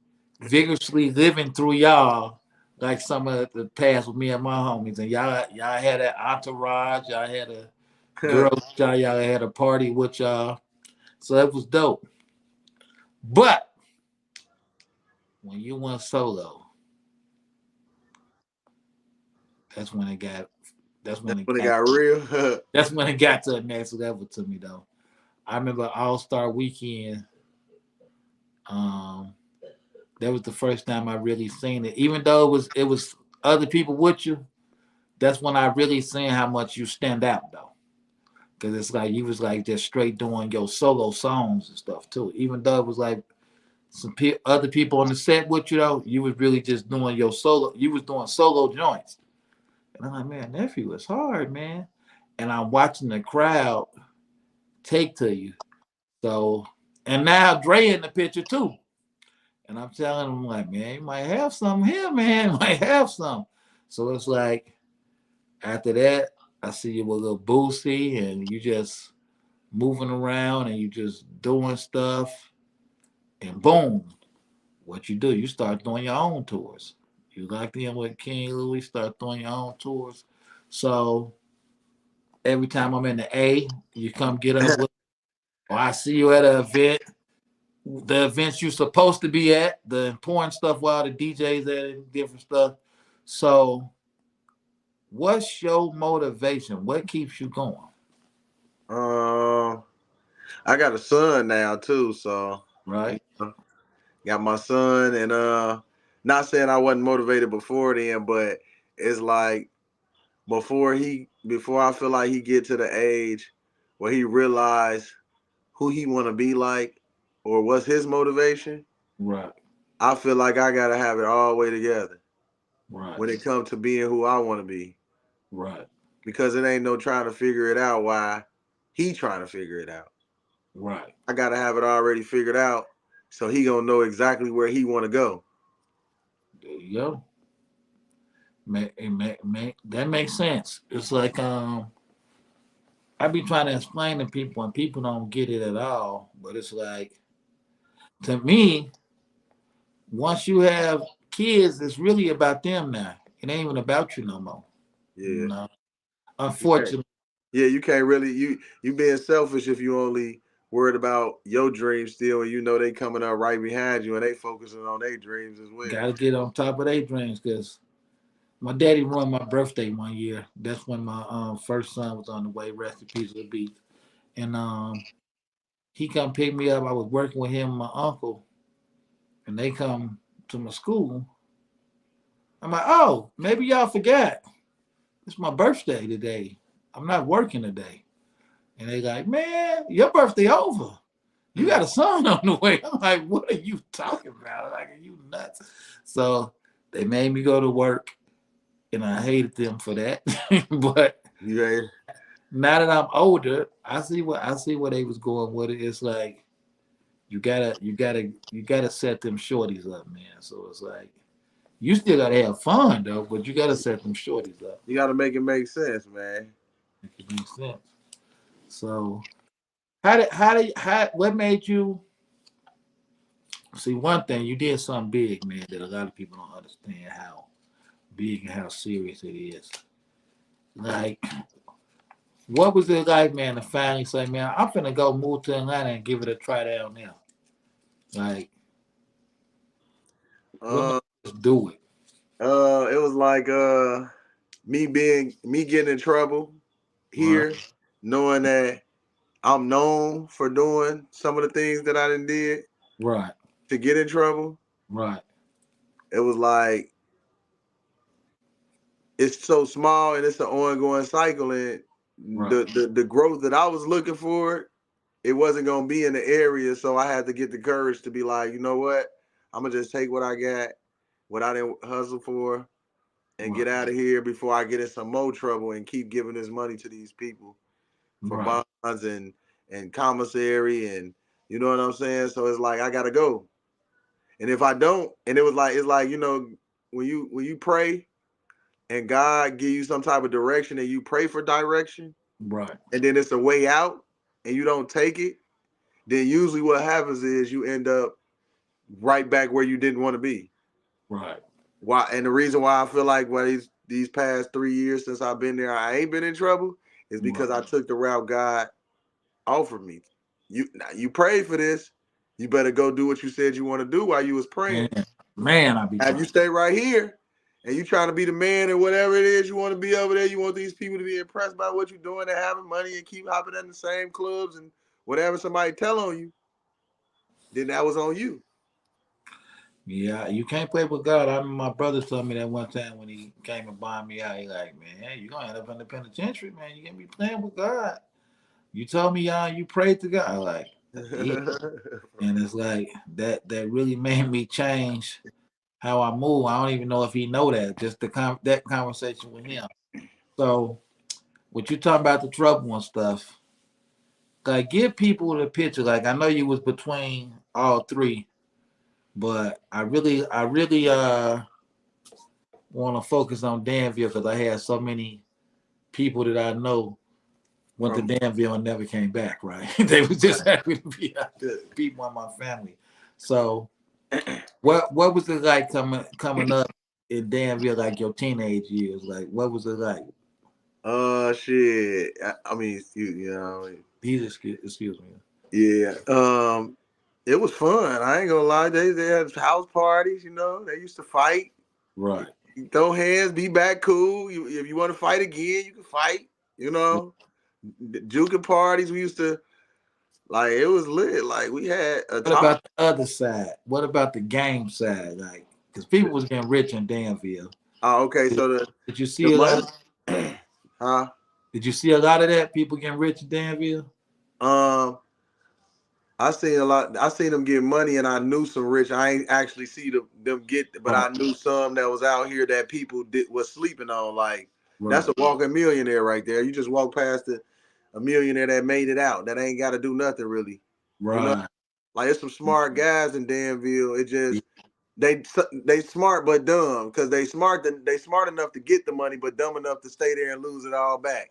vigorously living through y'all like some of the past with me and my homies, and y'all had an entourage, y'all had a girl, y'all had a party with y'all. So it was dope. But when you went solo, that's when it got that's when That's it when it got got real. that's when it got to the next level to me though. I remember All Star Weekend. Um, that was the first time I really seen it. Even though it was other people with you, that's when I really seen how much you stand out though. Cause it's like you was like just straight doing your solo songs and stuff too. Even though it was like other people on the set with you though, you was really just doing your solo. You was doing solo joints. And I'm like, man, nephew, it's hard, man. And I'm watching the crowd take to you. So, and now Dre in the picture too. And I'm telling him, like, man, you might have some here, man. You might have some. So it's like, after that, I see you with a little Boosie and you just moving around and you just doing stuff. And boom, what you do, you start doing your own tours. You locked in with King Louis, start doing your own tours. So every time I'm in the A, you come get up with, or I see you at an event, the events you're supposed to be at, the important stuff while the DJs at and different stuff. So, what's your motivation? What keeps you going? uh, I got a son now too, so you Right, know, got my son, and not saying I wasn't motivated before then, but it's like before I feel like he get to the age where he realize who he want to be like or what's his motivation. right, I feel like I gotta have it all the way together right, when it comes to being who I want to be, right, because it ain't no trying to figure it out why he trying to figure it out. right. I gotta have it already figured out so he gonna know exactly where he want to go. There you go. That makes sense. It's like I be trying to explain to people, and people don't get it at all. But it's like to me, once you have kids, it's really about them now. It ain't even about you no more. Yeah, No, you can't. unfortunately, Yeah, you can't really you being selfish if you only worried about your dreams still, and you know they coming up right behind you and they focusing on their dreams as well. got to get on top of their dreams because my daddy ruined my birthday one year. That's when my first son was on the way. Rest in peace, little beat. And he come pick me up. I was working with him and my uncle, and they come to my school. I'm like, oh, maybe y'all forgot. It's my birthday today. I'm not working today. And they like, man, your birthday over. You got a son on the way. I'm like, what are you talking about? Like, are you nuts? So they made me go to work, and I hated them for that. But You ain't. now that I'm older, I see where they was going with it. It's like you gotta set them shorties up, man. So it's like you still gotta have fun though, but you gotta set them shorties up. You got to make it make sense, man. Make it make sense. So how what made you see one thing? You did something big, man, that a lot of people don't understand how big and how serious it is. Like, what was it like, man, to finally say, man, I'm finna go move to Atlanta and give it a try down there? Like, what made Uh, us do it? it was like me getting in trouble Right, here, knowing that I'm known for doing some of the things that I done did right, to get in trouble. right, It was like it's so small and it's an ongoing cycle, and right, the growth that I was looking for, it wasn't gonna be in the area. So I had to get the courage to be like, you know what? I'm gonna just take what I got, what I didn't hustle for, and right, get out of here before I get in some more trouble and keep giving this money to these people for right, bonds and commissary and You know what I'm saying? So it's like I gotta go. And if I don't, and it's like, you know, when you pray and God give you some type of direction and you pray for direction, Right. and then it's a way out and you don't take it, then usually what happens is you end up right back where you didn't want to be. Right. Why? And the reason why I feel like these past 3 years since I've been there, I ain't been in trouble is because I took the route God offered me. You prayed for this. You better go do what you said you want to do while you was praying. Man, I be Have you stay right here and you trying to be the man and whatever it is you want to be over there, you want these people to be impressed by what you're doing and having money and keep hopping in the same clubs and whatever somebody tell on you, then that was on you. Yeah, you can't play with God. I remember my brother told me that one time when he came and bought me out. He like, man, you gonna end up in the penitentiary, man. You can't be playing with God. You told me, you prayed to God. Like, yeah. And it's like that really made me change how I move. I don't even know if he know that. Just that conversation with him. So, what you talking about the trouble and stuff? Like, give people the picture. Like, I know you was between all three, but I really want to focus on Danville because I had so many people that I know went to Danville and never came back. Right? They was just happy to be out there, people in my family. So, what was it like coming up in Danville, like your teenage years? Like, what was it like? Shit. I mean, you know. Excuse me. Yeah. It was fun. I ain't gonna lie. They had house parties. You know, they used to fight. Right. You throw hands, be back cool. If you want to fight again, you can fight. You know, the juking parties. We used to like. It was lit. Like we had a What time. about the other side? What about the game side? Like, because people was getting rich in Danville. Oh, okay. So did you see a lot? Huh? Did you see a lot of that? People getting rich in Danville? I seen a lot. I seen them get money, and I knew some rich. I ain't actually see them get, but I knew some that was out here that people was sleeping on. Like that's a walking millionaire right there. You just walk past a millionaire that made it out. That ain't got to do nothing really. Right. You know, like it's some smart guys in Danville. It just they smart but dumb because they smart enough to get the money, but dumb enough to stay there and lose it all back.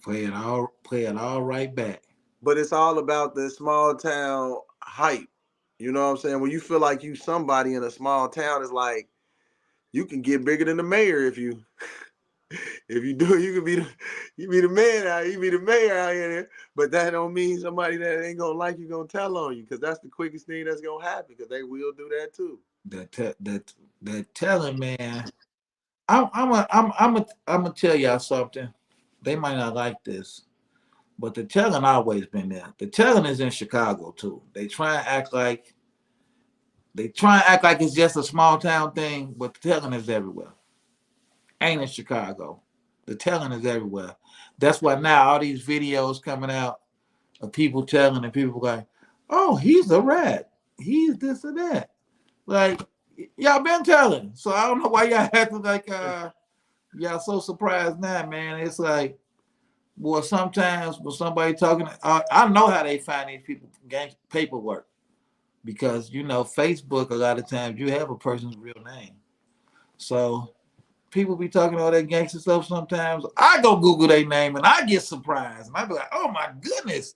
Play it all right back. But it's all about the small town hype. You know what I'm saying? When you feel like you somebody in a small town, it's like you can get bigger than the mayor if you do. You can be the man out. You be the mayor out here. But that don't mean somebody that ain't gonna like you gonna tell on you because that's the quickest thing that's gonna happen because they will do that too. That telling, man. I'm gonna tell y'all something. They might not like this, but the telling always been there. The telling is in Chicago too. They try and act like it's just a small town thing, but the telling is everywhere. Ain't in Chicago. The telling is everywhere. That's why now all these videos coming out of people telling and people like, oh, he's a rat. He's this and that. Like, y'all been telling. So I don't know why y'all acting like y'all so surprised now, man. It's like, well, sometimes when somebody talking, I know how they find these people gang paperwork because Facebook. A lot of times you have a person's real name, so people be talking all that gangster stuff. Sometimes I go Google their name and I get surprised, and I be like, oh my goodness,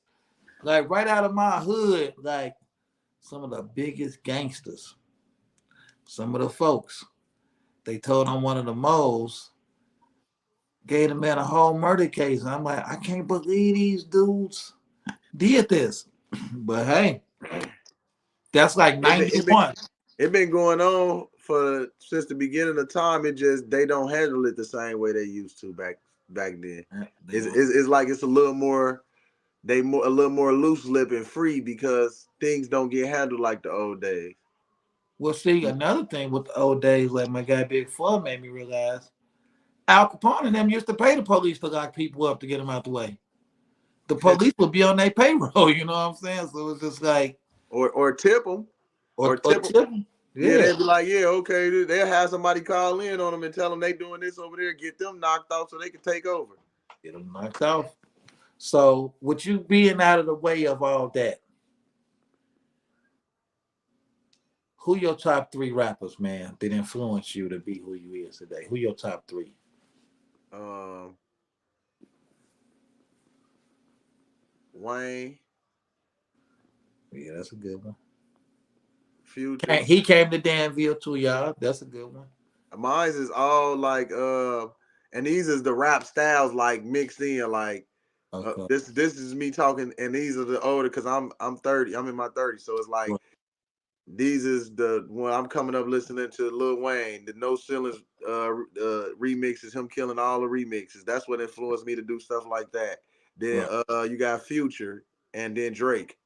like right out of my hood, like some of the biggest gangsters, some of the folks. They told on one of the moles. Gave the man a whole murder case. And I'm like, I can't believe these dudes did this. But hey, that's like 91. It been going on since the beginning of time. It just they don't handle it the same way they used to back then. It's like it's a little more a little more loose lip and free because things don't get handled like the old days. Well, see, another thing with the old days, like my guy Big Four made me realize, Al Capone and them used to pay the police to lock people up to get them out the way. The police would be on their payroll, you know what I'm saying? So it's just like, or tip them, or tip them. Yeah, they'd be like, yeah, okay. They'll have somebody call in on them and tell them they doing this over there, get them knocked off so they can take over. Get them knocked off. So with you being out of the way of all that, who your top 3 rappers, man, that influenced you to be who you is today? Who your top 3? Um, Wayne, Yeah, that's a good one. Future. He came to Danville too, y'all. That's a good one. Mine is all like and these is the rap styles like mixed in like Okay. this is me talking, and these are the older because I'm 30. I'm in my 30s, so it's like Right. these is the when I'm coming up listening to Lil Wayne, the No Ceilings remixes, him killing all the remixes. That's what influenced me to do stuff like that. Then Right. you got Future and then Drake,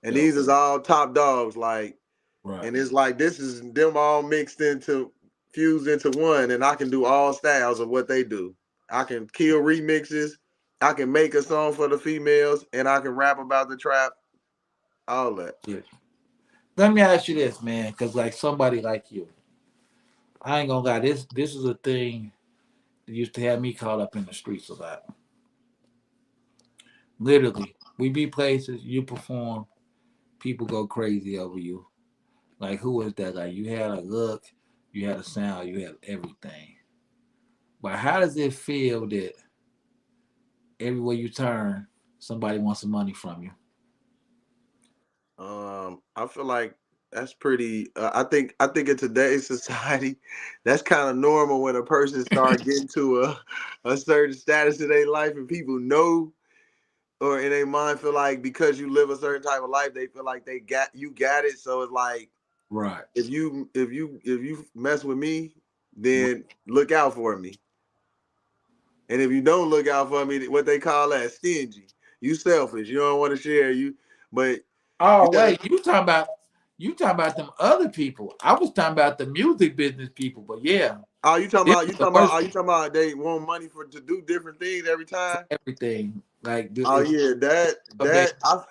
and Yo, these is all top dogs like. right. And it's like this is them all mixed into fused into one, and I can do all styles of what they do. I can kill remixes, I can make a song for the females, and I can rap about the trap, all that. Yeah. Let me ask you this, man, because like somebody like you, I ain't gonna lie. This is a thing that used to have me caught up in the streets a lot. Literally, we be places, you perform, people go crazy over you. Like who is that? Like you had a look, you had a sound, you had everything. But how does it feel that everywhere you turn, somebody wants some money from you? I feel like that's pretty. I think in today's society, that's kind of normal when a person start getting to a certain status in their life, and people know or in their mind feel like because you live a certain type of life, they feel like got it. So it's like Right. if you mess with me, then look out for me. And if you don't look out for me, what they call that stingy. You selfish. You don't want to share. But you Oh gotta. wait, you talking about them other people. I was talking about the music business people, but yeah, Oh, you talking this about? is You the talking about? worst Are you talking about they want money to do different things every for time? everything. Like Oh if yeah, that okay, that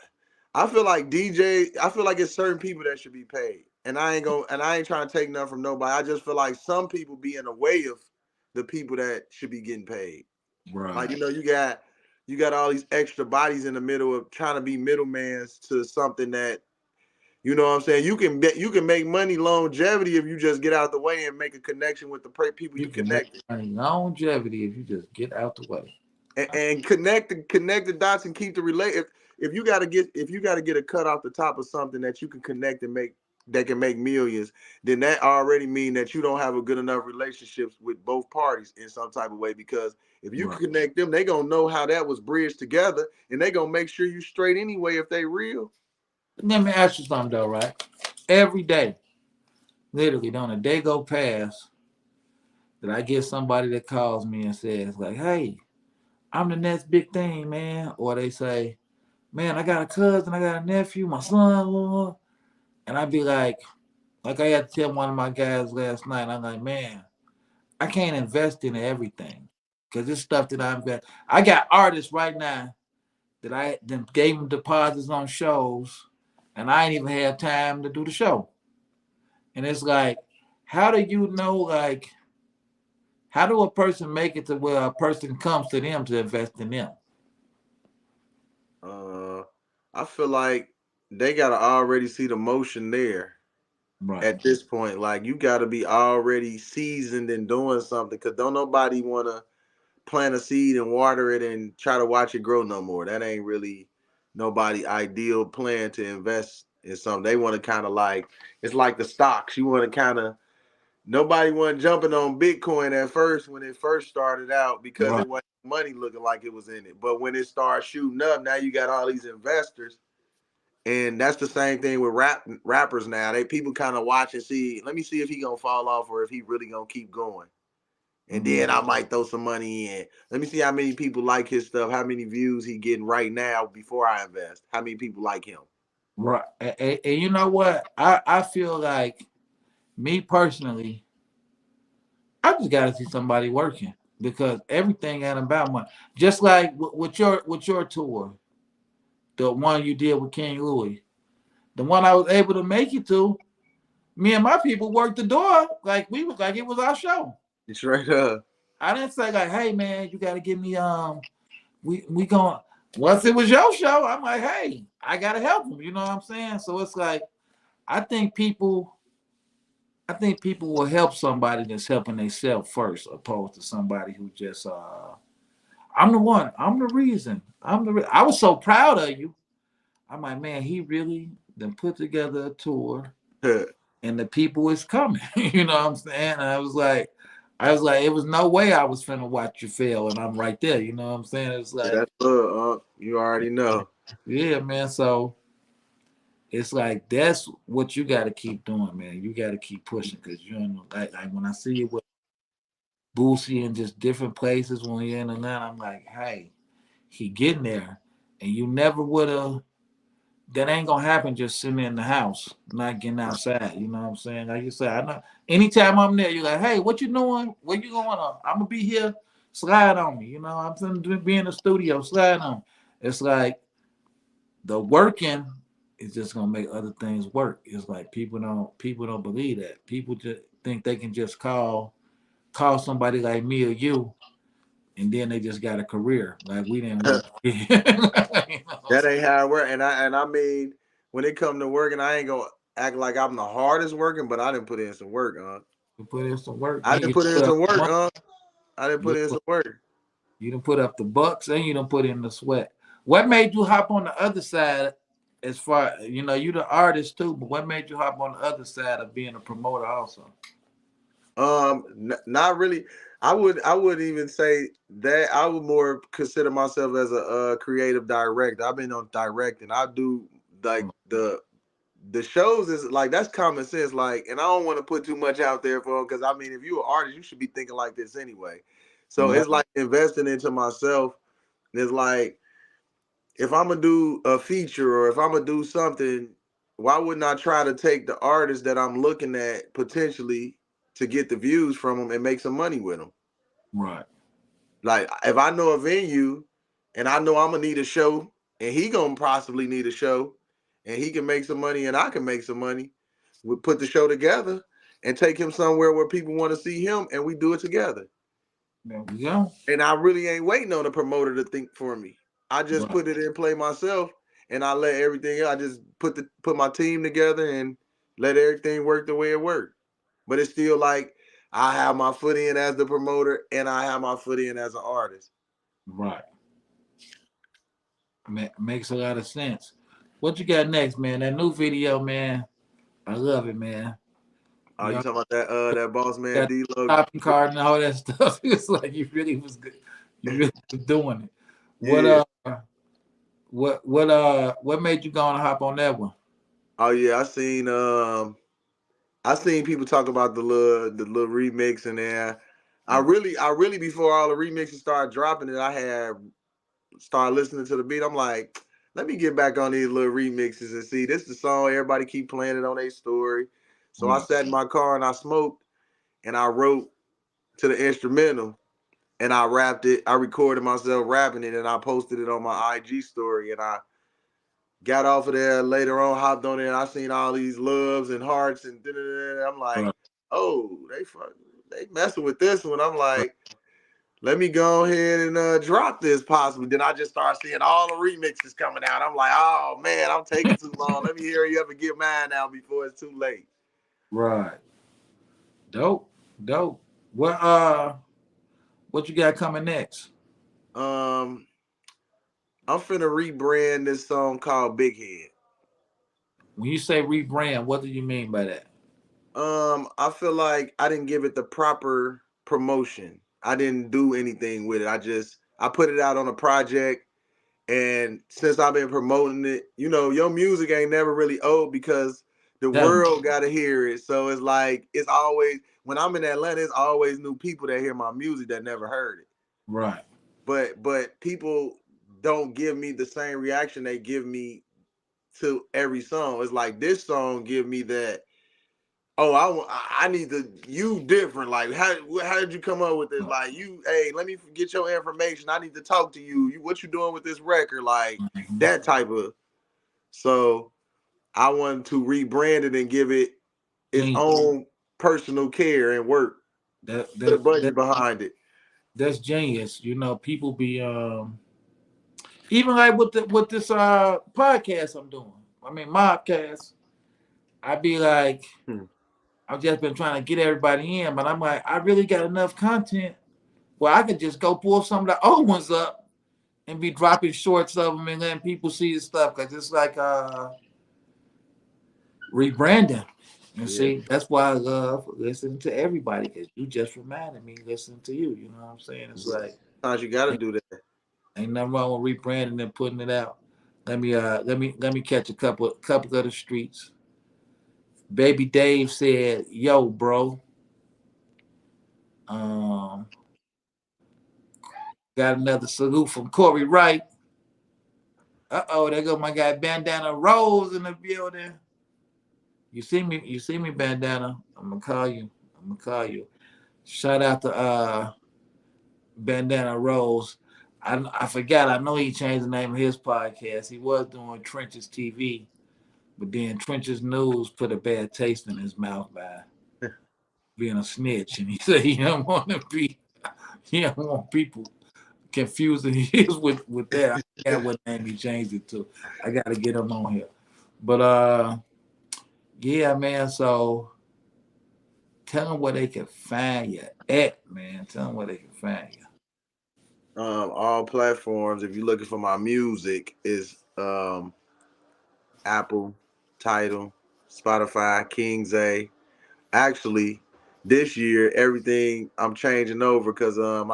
I feel like DJ. I feel like it's certain people that should be paid, and I ain't trying to take nothing from nobody. I just feel like some people be in the way of the people that should be getting paid. Like right. you got all these extra bodies in the middle of trying to be middlemans to something that you know what I'm saying. You can make money longevity if you just get out the way and make a connection with the people You you can make connected. money longevity if you just get out the way. And connect the dots and keep the relate. If you got to get a cut off the top of something that you can connect and make that can make millions, then that already mean that you don't have a good enough relationships with both parties in some type of way. Because if you Right. connect them, they gonna know how that was bridged together, and they gonna make sure you straight anyway if they real. Let me ask you something though, right? Every day, literally, don't a day go past that I get somebody that calls me and says like, "Hey, I'm the next big thing, man," or they say, "Man, I got a cousin, I got a nephew, my son," and I be like I had to tell one of my guys last night. I'm like, man, I can't invest in everything because this stuff that I invest. I got artists right now that I then gave them deposits on shows, and I ain't even had time to do the show. And it's like, how do you know? Like, how do a person make it to where a person comes to them to invest in them? Uh, I feel like they gotta already see the motion there Right, at this point. Like you gotta be already seasoned in doing something, cause don't nobody wanna plant a seed and water it and try to watch it grow no more. That ain't really nobody ideal plan to invest in something. They want to kind of like it's like the stocks. You want to kind of nobody wasn't jumping on Bitcoin at first when it first started out because right, it wasn't money looking like it was in it. But when it started shooting up, now you got all these investors. And that's the same thing with rappers now. They people kind of watch and see, let me see if he gonna fall off or if he really gonna keep going. And mhm, then I might throw some money in. Let me see how many people like his stuff, how many views he getting right now before I invest. How many people like him? right. And you know what? I feel like me personally, I just got to see somebody working because everything ain't about money. Just like with your tour, the one you did with King Louis, the one I was able to make it to. Me and my people worked the door like we was like it was our show. Straight up. I didn't say like, hey man, you got to give me we going once it was your show, I'm like, hey, I gotta help them. You know what I'm saying? So it's like I think people will help somebody that's helping themselves first, opposed to somebody who just I'm the one. I'm the reason. I was so proud of you. I'm like, man, he really then put together a tour and the people is coming. You know what I'm saying? And I was like, it was no way I was finna watch you fail, and I'm right there. You know what I'm saying? It's Yeah, like, that's love, you already know. yeah, man. So it's like that's what you got to keep doing, man. You got to keep pushing because you know, like when I see it with Boosie in just different places when you're in Atlanta, I'm like, hey, he getting there, and you never would have. That ain't gonna happen just sitting in the house, not getting outside. You know what I'm saying? Like you said, I know. Anytime I'm there, you're like, hey, what you doing? Where you going on? I'm gonna be here. Slide on me. You know, I'm gonna be in the studio. Slide on me. It's like the working is just gonna make other things work. It's like people don't believe that. People just think they can just call somebody like me or you, and then they just got a career. Like we didn't work. You know, That ain't how it work. And I mean, when it come to working, I ain't gonna act like I'm the hardest working, but I didn't put in some work, you put in some work. I Then didn't you put in put up some the work, money. I didn't You put in some work. You done put up the bucks and you done put in the sweat. What made you hop on the other side as far you know, you the artist too, but what made you hop on the other side of being a promoter also? Not really. I would even say that I would more consider myself as a creative director. I've been on directing. I do like the shows is like that's common sense. Like, and I don't want to put too much out there for because I mean, if you're an artist, you should be thinking like this anyway. So Yeah, it's like investing into myself. It's like if I'm gonna do a feature or if I'm gonna do something, why wouldn't I try to take the artist that I'm looking at potentially to get the views from them and make some money with them? right, Like if I know a venue and I know I'm gonna need a show and he gonna possibly need a show and he can make some money and I can make some money, we put the show together and take him somewhere where people want to see him and we do it together. there we go. And I really ain't waiting on the promoter to think for me. I just Right, put it in play myself, and I let everything. I just put my team together and let everything work the way it worked. But it's still like I have my foot in as the promoter, and I have my foot in as an artist. right. Makes a lot of sense. What you got next, man? That new video, man. I love it, man. Oh, You you know, talking about that that boss man got D Lug? shopping cart and all that stuff. It's like you really was good. You really was doing it. What Yeah. what made you go and hop on that one? Oh yeah, I seen people talk about the little remix and there. I really before all the remixes started dropping it, I had started listening to the beat. I'm like, let me get back on these little remixes and see. This is the song everybody keep playing it on their story. So I Right, sat in my car and I smoked and I wrote to the instrumental and I rapped it. I recorded myself rapping it and I posted it on my IG story and I got off of there later on, hopped on there and I seen all these loves and hearts and da-da-da-da. I'm like, right, oh, they messing with this one. I'm right, like, let me go ahead and drop this possibly. Then I just start seeing all the remixes coming out. I'm like, oh man, I'm taking too long. Let me hear you ever get mine out before it's too late. right. Dope, dope. What you got coming next? Um, I'm finna rebrand this song called Big Head. When you say rebrand, what do you mean by that? I feel like I didn't give it the proper promotion. I didn't do anything with it. I put it out on a project. And since I've been promoting it, your music ain't never really old because the Never. world gotta hear it. So it's like it's always when I'm in Atlanta, it's always new people that hear my music that never heard it. Right, But people don't give me the same reaction they give me to every song. It's like this song give me that. Oh, I need to you different. Like how did you come up with this? Like hey, let me get your information. I need to talk to you. What you doing with this record? Like mhm. that type of. So I wanted to rebrand it and give it its Genius. own personal care and work. That Put a that that budget behind it. that's genius. You know, people be Even like with this podcast I'm doing. I mean, mobcast. I be like, Hmm. I've just been trying to get everybody in, but I'm like, I really got enough content where I could just go pull some of the old ones up and be dropping shorts of them and letting people see the stuff because it's like rebranding. And Yeah. see, that's why I love listening to everybody because you just reminded me listening to you. You know what I'm saying? It's like Sometimes you got to ain't, do that. ain't nothing wrong with rebranding and putting it out. Let me catch a couple of the streets. Baby Dave said, "Yo, bro, um, got another salute from Corey Wright. There go my guy Bandana Rose in the building. You see me, Bandana. I'm gonna call you. I'm gonna call you. Shout out to Bandana Rose. I forgot. I know he changed the name of his podcast. He was doing Trenches TV, but then Trenches News put a bad taste in his mouth by being a snitch, and he said he don't want to be. He don't want people confusing his with that. I forgot what name he changed it to. I got to get him on here. But yeah, man. So tell them where they can find you at, man. Tell them where they can find you. All platforms. If you're looking for my music, is Apple, Tidal, Spotify, King's A. Actually, this year everything I'm changing over because I'm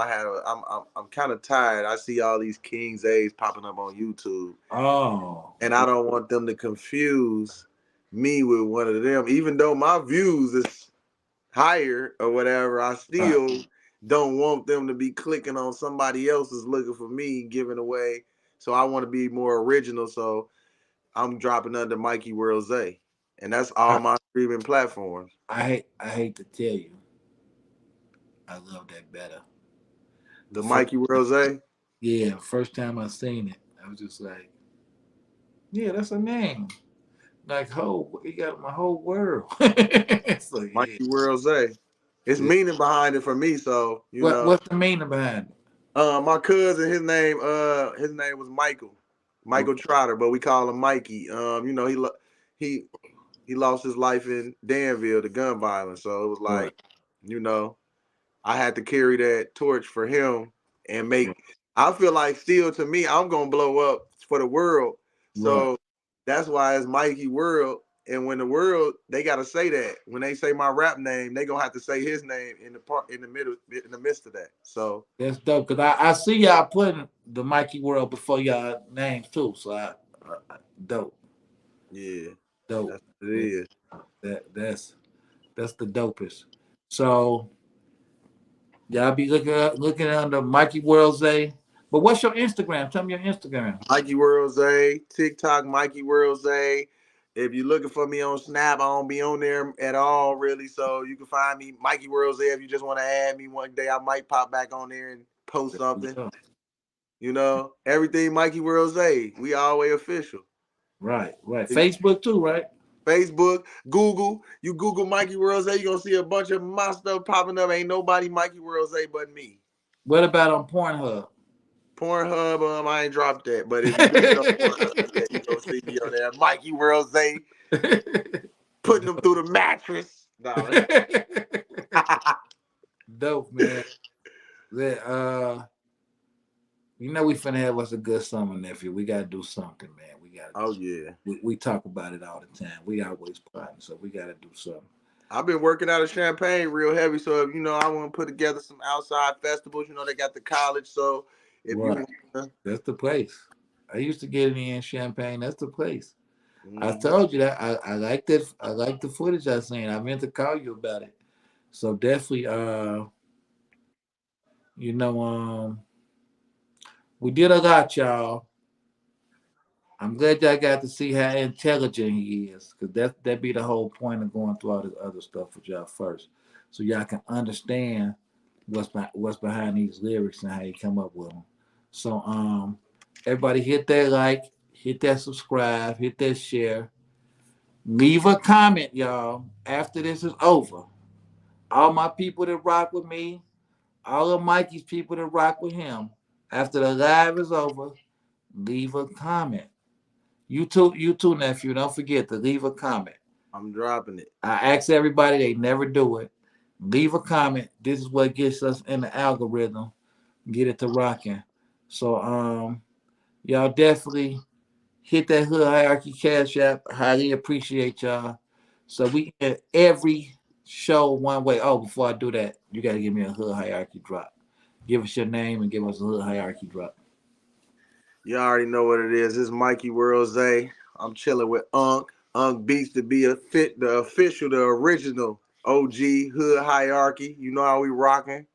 kind of tired. I see all these King's A's popping up on YouTube, Oh, and I don't want them to confuse me with one of them. Even though my views is higher or whatever, I right. still don't want them to be clicking on somebody else's looking for me giving away. So I want to be more original. So I'm dropping under Mikey World Zay, and that's all I, my streaming platforms. I hate to tell you, I love that better. The The first, Mikey World Zay. yeah, first time I seen it, I was just like, yeah, that's a name. Like, he got my whole world. So yeah. Mikey World Zay. It's Yeah. meaning behind it for me, so What's the meaning behind it? My cousin, his name was Michael Trotter, but we call him Mikey. He he lost his life in Danville, the gun violence. So it was Right. like, you know, I had to carry that torch for him and Right. make. I feel like still to me, I'm gonna blow up for the world. Right. So that's why it's Mikey World. And when the world, they gotta say that. When they say my rap name, they gonna have to say his name in the part in the middle, in the midst of that. So That's dope. Cause I see y'all putting the Mikey World before y'all names too. So dope, yeah, dope. that's what it Yeah, is. that's the dopest. So y'all be looking under Mikey World Zay. But what's your Instagram? Tell me your Instagram. Mikey World Zay, TikTok, Mikey World Zay. If you're looking for me on Snap, I don't be on there at all, really. So you can find me, Mikey World Zay. If you just want to add me one day, I might pop back on there and post There we something. go. Everything Mikey World Zay. We always official. Right, right. If Facebook too, right? Facebook, Google, you Google Mikey World Zay, you're going to see a bunch of my stuff popping up. Ain't nobody Mikey World Zay but me. What about on Pornhub? Pornhub, I ain't dropped that. But if you do get on Pornhub, yeah, you gonna see me on there. Mikey World Zay putting them through the mattress. No. Dope, man. That we finna have us a good summer, nephew. We gotta do something, man. Oh yeah. We talk about it all the time. We always plotting, so we gotta do something. I've been working out of Champagne real heavy, so if I want to put together some outside festivals, they got the college. So if Right. you want That's the place. I used to get it in Champagne. That's the place. I to, told you that I like that. I like the footage I seen. I meant to call you about it. So definitely, you know, we did a lot, y'all. I'm glad y'all got to see how intelligent he is, because that be the whole point of going through all this other stuff with y'all first, so y'all can understand what's behind these lyrics and how he come up with them. So everybody hit that like, hit that subscribe, hit that share, leave a comment, y'all. After this is over, all my people that rock with me, all of Mikey's people that rock with him, after the live is over, leave a comment. You too, nephew. Don't forget to leave a comment. I'm dropping it. I ask everybody, they never do it. Leave a comment. This is what gets us in the algorithm. Get it to rocking. So y'all definitely hit that Hood Hierarchy Cash App. Highly appreciate y'all. So we end every show one way. Oh, before I do that, you gotta give me a Hood Hierarchy drop. Give us your name and give us a Hood Hierarchy drop. You already know what it is. It's Mikey World Zay. I'm chilling with Unc. Unc Beats to be the official, the original OG Hood Hierarchy. You know how we rocking.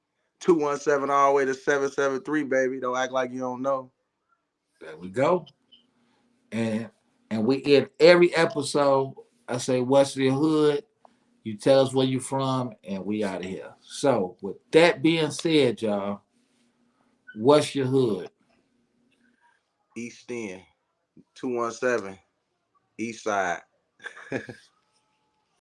217 all the way to 773, baby. Don't act like you don't know. There we go. And we end every episode. I say, what's your hood? You tell us where you from, and we out of here. So, with that being said, y'all, what's your hood? East End, 217, East Side.